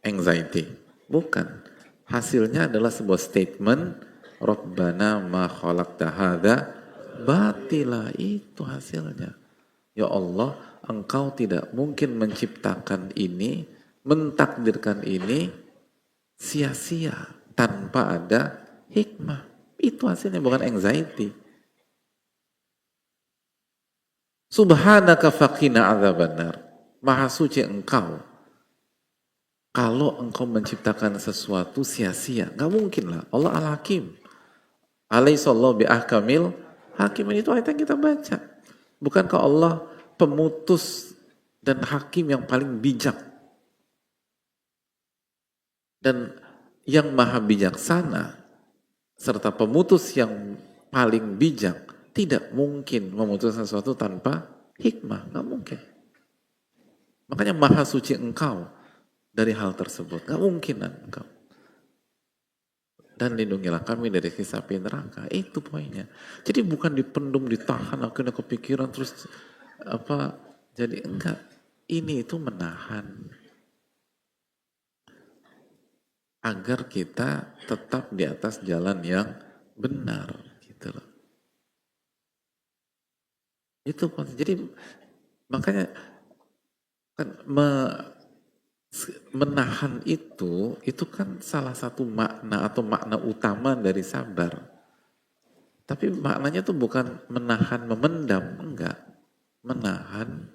Anxiety. Bukan. Hasilnya adalah sebuah statement, Rabbana ma khalaqta hadza batila. Itu hasilnya. Ya Allah, Engkau tidak mungkin menciptakan ini, mentakdirkan ini sia-sia tanpa ada hikmah. Itu hasilnya, bukan anxiety. Subhanaka faqina adzabannar. Maha suci Engkau. Kalau Engkau menciptakan sesuatu sia-sia, nggak mungkin lah. Allah Al-Hakim. Alaihissallahu bi'ahkamil hakim. Itu ayat yang kita baca. Bukankah Allah pemutus dan hakim yang paling bijak? Dan yang maha bijaksana serta pemutus yang paling bijak tidak mungkin memutuskan sesuatu tanpa hikmah, nggak mungkin. Makanya maha suci Engkau dari hal tersebut, nggak mungkin Engkau. Dan lindungilah kami dari siksa api neraka. Itu poinnya. Jadi bukan dipendam, ditahan, akhirnya kepikiran terus jadi enggak. Ini itu menahan. agar kita tetap di atas jalan yang benar gitu loh. Itu penting. Jadi makanya kan menahan itu kan salah satu makna atau makna utama dari sabar. Tapi maknanya tuh bukan menahan, memendam, enggak. Menahan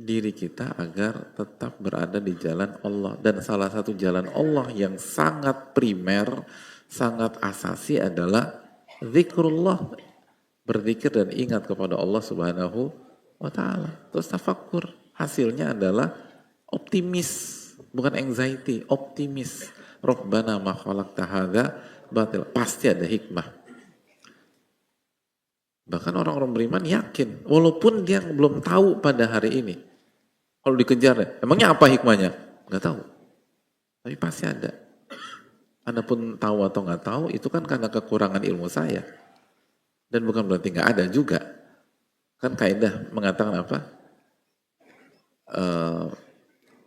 diri kita agar tetap berada di jalan Allah. Dan salah satu jalan Allah yang sangat primer, sangat asasi adalah zikrullah. Berzikir dan ingat kepada Allah Subhanahu wa ta'ala. Terus tafakkur. Hasilnya adalah optimis, bukan anxiety, optimis. Rabbana ma khalaqta hadza batil. Pasti ada hikmah. Bahkan orang-orang beriman yakin, walaupun dia belum tahu pada hari ini. Kalau dikejar, emangnya apa hikmahnya? Nggak tahu. Tapi pasti ada. Anda pun tahu atau nggak tahu, itu kan karena kekurangan ilmu saya. Dan bukan berarti nggak ada juga. Kan kaidah mengatakan apa?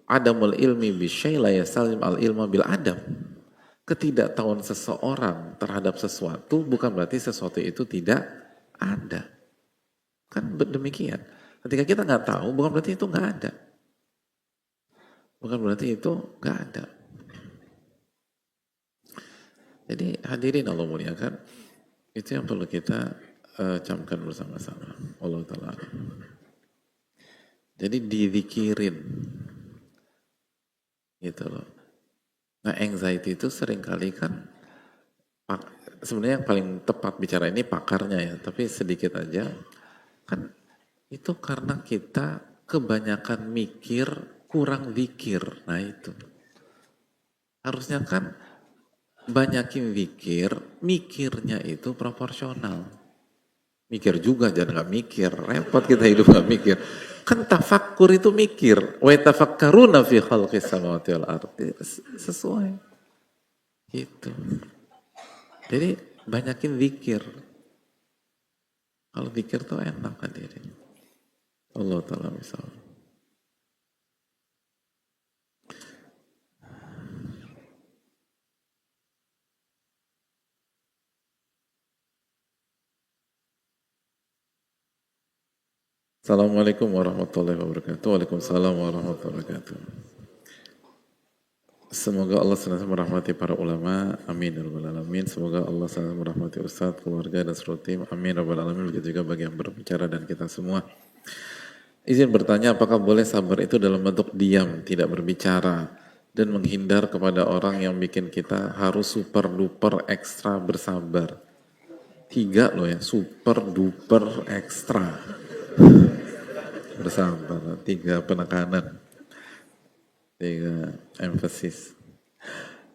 Adamul ilmi bisyai la yasalim al ilma bil adam. Ketidaktahuan seseorang terhadap sesuatu bukan berarti sesuatu itu tidak ada. Kan demikian. Ketika kita nggak tahu, bukan berarti itu nggak ada. Bukan berarti itu nggak ada. Jadi hadirin Allah muliakan, itu yang perlu kita camkan bersama-sama. Allah Ta'ala. Jadi dizikirin. Gitu loh. Nah anxiety itu seringkali kan, sebenarnya yang paling tepat bicara ini pakarnya ya, tapi sedikit aja. Kan itu karena kita kebanyakan mikir, kurang zikir. Nah itu. Harusnya kan banyakin zikir, mikirnya itu proporsional. Mikir juga, jangan nggak mikir. Repot kita hidup nggak mikir. Kan tafakkur itu mikir. Wa tafakkaruna fi khalqis samawati wal ardi. Sesuai. Gitu. Jadi banyakin zikir. Kalau zikir tuh enak hadirin. Allah Ta'ala misalnya. Assalamualaikum warahmatullahi wabarakatuh. Waalaikumsalam warahmatullahi wabarakatuh. Semoga Allah senantiasa merahmati para ulama. Amin ya rabbal alamin. Semoga Allah senantiasa merahmati Ustadz, keluarga dan seluruh tim. Amin ya rabbal alamin. Begitu juga bagi yang berbicara dan kita semua. Izin bertanya, apakah boleh sabar itu dalam bentuk diam, tidak berbicara, dan menghindar kepada orang yang bikin kita harus super duper ekstra bersabar? 3 loh ya, super duper ekstra bersabar, 3 penekanan, 3 emphasis.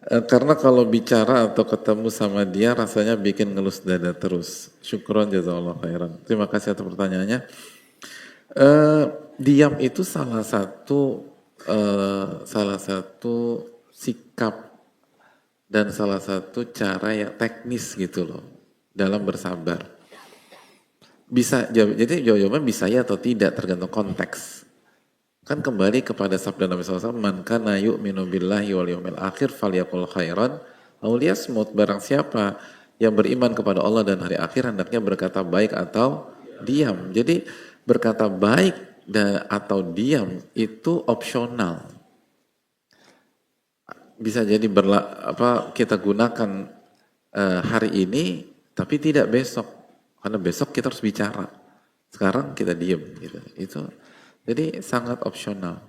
Karena kalau bicara atau ketemu sama dia rasanya bikin ngelus dada terus. Syukron jazakallah khairan. Terima kasih atas pertanyaannya. Diam itu salah satu sikap dan salah satu cara yang teknis gitu loh dalam bersabar. Bisa jadi jawabannya bisa ya atau tidak tergantung konteks. Kan kembali kepada sabda Nabi SAW, man kana yu'minu billahi wal yawmil akhir falyaqul khairan aw liyasmut. Barang siapa yang beriman kepada Allah dan hari akhir hendaknya berkata baik atau diam. Jadi berkata baik atau diam itu opsional. Bisa jadi kita gunakan hari ini tapi tidak besok. Karena besok kita harus bicara. Sekarang kita diam gitu. Itu jadi sangat opsional.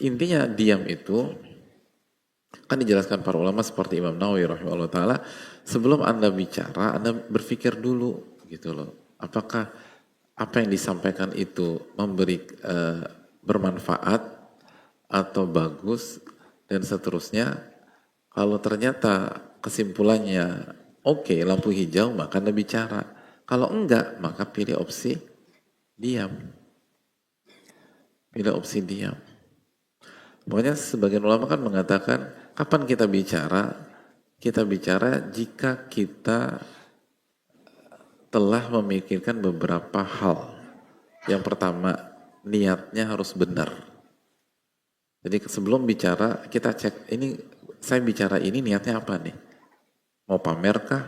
Intinya diam itu kan dijelaskan para ulama seperti Imam Nawawi rahimahullah taala, sebelum Anda bicara, Anda berpikir dulu gitu loh. Apakah apa yang disampaikan itu bermanfaat atau bagus dan seterusnya. Kalau ternyata kesimpulannya oke, lampu hijau, maka Anda bicara. Kalau enggak, maka pilih opsi diam. Pilih opsi diam. Makanya sebagian ulama kan mengatakan, kapan kita bicara? Kita bicara jika kita telah memikirkan beberapa hal. Yang pertama, niatnya harus benar. Jadi sebelum bicara, kita cek, ini saya bicara ini niatnya apa nih? Mau pamer kah?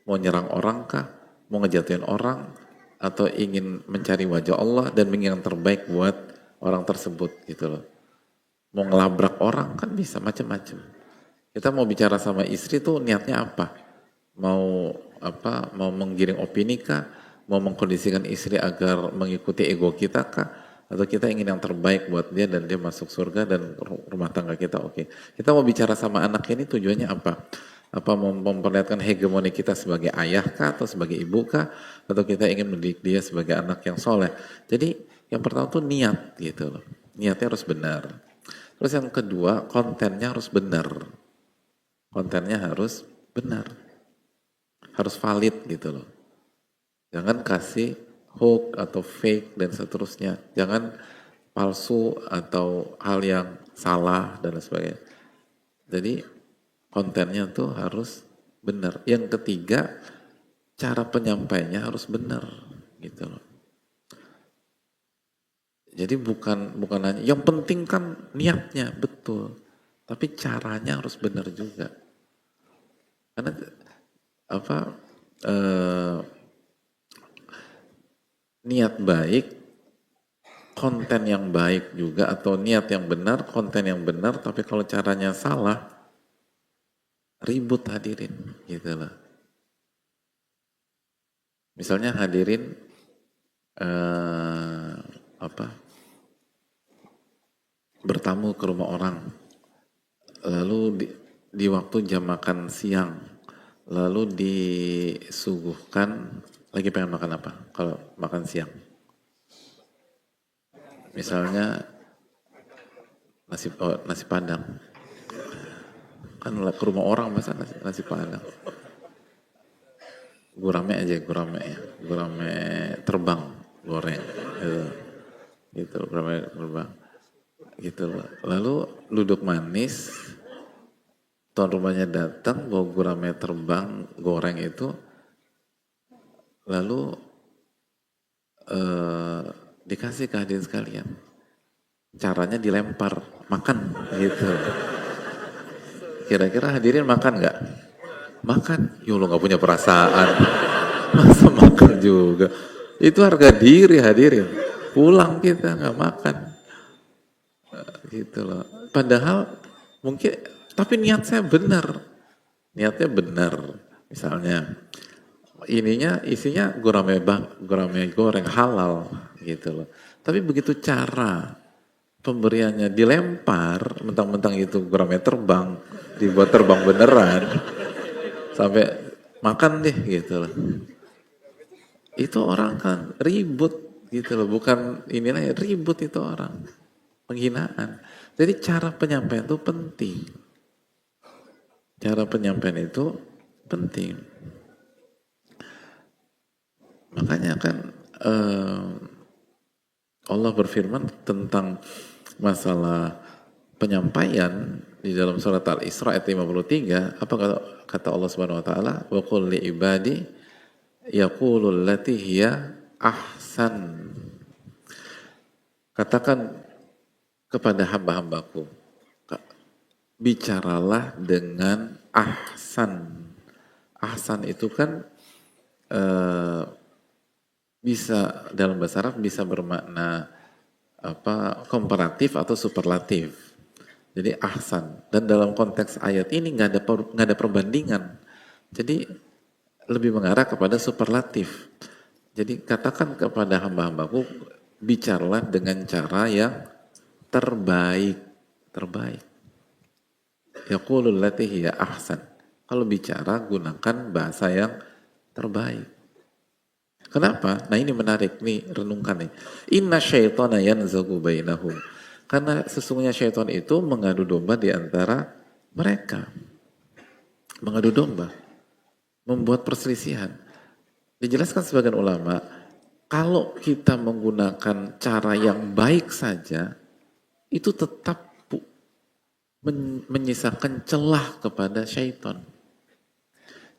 Mau nyerang orang kah? Mau ngejatuhin orang? Atau ingin mencari wajah Allah dan ingin yang terbaik buat orang tersebut gitu loh. Mau ngelabrak orang kan bisa macam-macam. Kita mau bicara sama istri tuh niatnya apa? Mau apa? Mau menggiring opini kah? Mau mengkondisikan istri agar mengikuti ego kita kah? Atau kita ingin yang terbaik buat dia dan dia masuk surga dan rumah tangga kita oke. Kita mau bicara sama anaknya ini tujuannya apa? Apa mau memperlihatkan hegemoni kita sebagai ayah kah atau sebagai ibu kah? Atau kita ingin mendidik dia sebagai anak yang soleh? Jadi yang pertama tuh niat gitu loh. Niatnya harus benar. Terus yang kedua kontennya harus benar. Kontennya harus benar. Harus valid gitu loh. Jangan kasih hoax atau fake dan seterusnya. Jangan palsu atau hal yang salah dan sebagainya. Jadi kontennya tuh harus benar. Yang ketiga, cara penyampainya harus benar gitu loh. Jadi bukan hanya yang penting kan niatnya betul, tapi caranya harus benar juga. Karena apa niat baik, konten yang baik juga, atau niat yang benar, konten yang benar, tapi kalau caranya salah, ribut hadirin, gitu loh. Misalnya hadirin bertamu ke rumah orang, lalu di waktu jam makan siang, lalu disuguhkan lagi pengen makan apa? Kalau makan siang, misalnya nasi padang, kan ke rumah orang masa nasi padang, gurame aja, gurame terbang goreng, gitu, gurame terbang, gitu. Lalu duduk manis, tuan rumahnya datang bawa gurame terbang goreng itu. Lalu dikasih ke hadirin sekalian. Caranya dilempar, makan gitu. Kira-kira hadirin makan nggak? Makan. Yo lo nggak punya perasaan. Masa makan juga? Itu harga diri hadirin. Pulang kita nggak makan. Gitu loh. Padahal mungkin, tapi niat saya benar. Niatnya benar. Misalnya isinya gurame goreng halal gitu loh. Tapi begitu cara pemberiannya dilempar, mentang-mentang itu gurame terbang, dibuat terbang beneran, sampai makan deh gitu loh. Itu orang kan ribut gitu loh, bukan inilah ya, ribut itu orang, penghinaan. Jadi cara penyampaian itu penting. Cara penyampaian itu penting. Makanya kan Allah berfirman tentang masalah penyampaian di dalam surat Al-Isra ayat 53, apa kata Allah Subhanahu wa taala? Wa qul li ibadi yaqulul lati hiya ahsan. Katakan kepada hamba-hambaku, bicaralah dengan ahsan. Ahsan itu kan bisa dalam bahasa Arab bisa bermakna komparatif atau superlatif. Jadi ahsan, dan dalam konteks ayat ini nggak ada perbandingan. Jadi lebih mengarah kepada superlatif. Jadi katakan kepada hamba-hambaku, bicaralah dengan cara yang terbaik. Yaqulul lati hiya ahsan. Kalau bicara gunakan bahasa yang terbaik. Kenapa? Nah ini menarik nih, renungkan nih. Inna syaitana yanzagu bainahum. Karena sesungguhnya syaitan itu mengadu domba di antara mereka. Mengadu domba. Membuat perselisihan. Dijelaskan sebagian ulama, kalau kita menggunakan cara yang baik saja, itu tetap menyisakan celah kepada syaitan.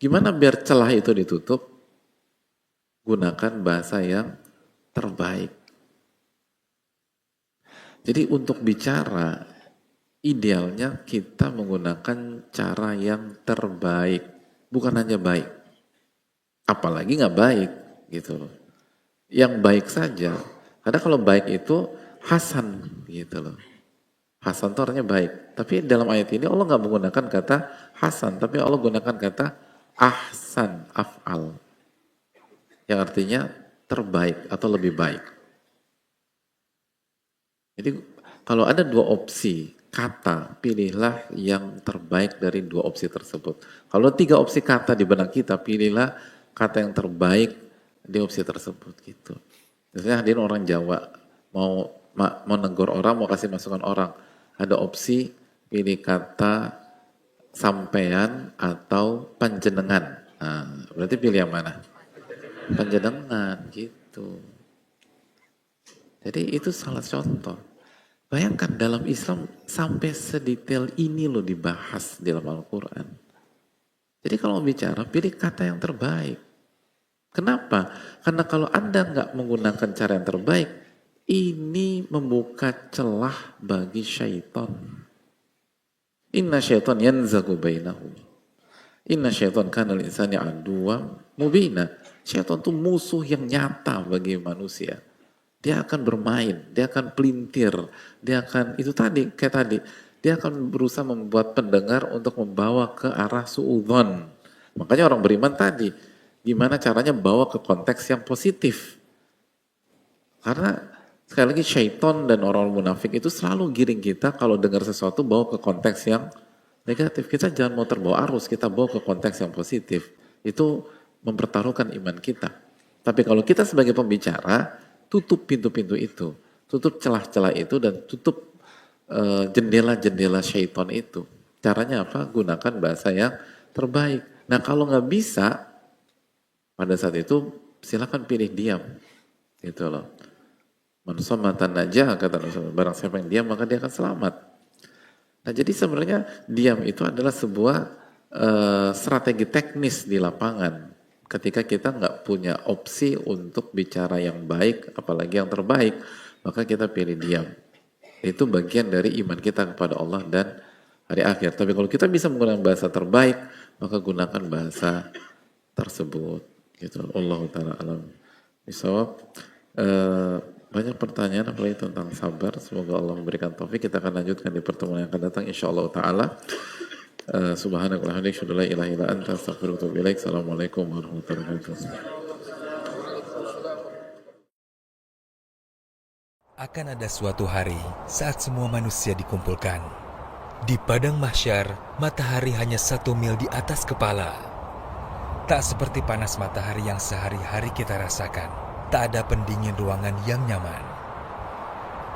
Gimana biar celah itu ditutup? Gunakan bahasa yang terbaik. Jadi untuk bicara idealnya kita menggunakan cara yang terbaik, bukan hanya baik, apalagi nggak baik gitu loh. Yang baik saja, karena kalau baik itu hasan gitu loh. Hasan itu artinya baik, tapi dalam ayat ini Allah nggak menggunakan kata hasan, tapi Allah gunakan kata ahsan, af'al, yang artinya terbaik atau lebih baik. Jadi kalau ada dua opsi kata, pilihlah yang terbaik dari dua opsi tersebut. Kalau 3 opsi kata di benak kita, pilihlah kata yang terbaik di opsi tersebut gitu. Misalnya hadirin orang Jawa mau negur orang, mau kasih masukan orang, ada opsi pilih kata sampean atau panjenengan. Nah, berarti pilih yang mana? Panjenengan gitu. Jadi itu salah contoh. Bayangkan dalam Islam sampai sedetail ini loh dibahas di dalam Al-Quran. Jadi kalau bicara pilih kata yang terbaik. Kenapa? Karena kalau Anda nggak menggunakan cara yang terbaik, ini membuka celah bagi syaitan. Inna syaitan yanzagu bainahum. Inna syaitan kana lil-insani aduwwan mubina. Syaitan itu musuh yang nyata bagi manusia. Dia akan bermain, dia akan pelintir, dia akan, itu tadi, kayak tadi, dia akan berusaha membuat pendengar untuk membawa ke arah su'udhan. Makanya orang beriman tadi, gimana caranya bawa ke konteks yang positif. Karena sekali lagi syaitan dan orang munafik itu selalu giring kita kalau dengar sesuatu bawa ke konteks yang negatif. Kita jangan mau terbawa arus, kita bawa ke konteks yang positif. Itu mempertaruhkan iman kita. Tapi kalau kita sebagai pembicara, tutup pintu-pintu itu, tutup celah-celah itu, dan tutup jendela-jendela syaitan itu. Caranya apa? Gunakan bahasa yang terbaik. Nah kalau nggak bisa, pada saat itu silakan pilih diam, gitu loh. Man somatan najah, kata Rasulullah, barang siapa yang diam maka dia akan selamat. Nah jadi sebenarnya diam itu adalah sebuah strategi teknis di lapangan. Ketika kita nggak punya opsi untuk bicara yang baik, apalagi yang terbaik, maka kita pilih diam. Itu bagian dari iman kita kepada Allah dan hari akhir. Tapi kalau kita bisa menggunakan bahasa terbaik, maka gunakan bahasa tersebut. Gitu. Allah Ta'ala alam. Bisawab. Banyak pertanyaan apalagi tentang sabar. Semoga Allah memberikan taufik. Kita akan lanjutkan di pertemuan yang akan datang. InsyaAllah Ta'ala. Subhanakallahumma wa bihamdika asyhadu an la ilaha illa anta astaghfiruka wa atubu ilaik. Assalamualaikum warahmatullahi wabarakatuh. Akan ada suatu hari saat semua manusia dikumpulkan. Di padang mahsyar, matahari hanya 1 mil di atas kepala. Tak seperti panas matahari yang sehari-hari kita rasakan. Tak ada pendingin ruangan yang nyaman.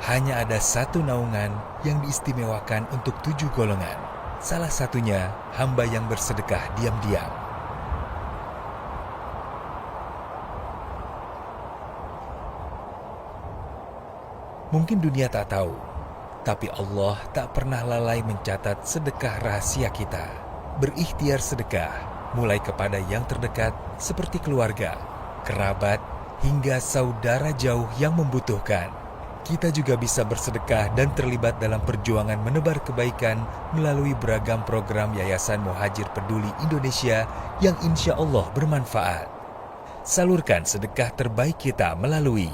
Hanya ada 1 naungan yang diistimewakan untuk 7 golongan. Salah satunya, hamba yang bersedekah diam-diam. Mungkin dunia tak tahu, tapi Allah tak pernah lalai mencatat sedekah rahasia kita. Berikhtiar sedekah, mulai kepada yang terdekat seperti keluarga, kerabat, hingga saudara jauh yang membutuhkan. Kita juga bisa bersedekah dan terlibat dalam perjuangan menebar kebaikan melalui beragam program Yayasan Muhajir Peduli Indonesia yang insya Allah bermanfaat. Salurkan sedekah terbaik kita melalui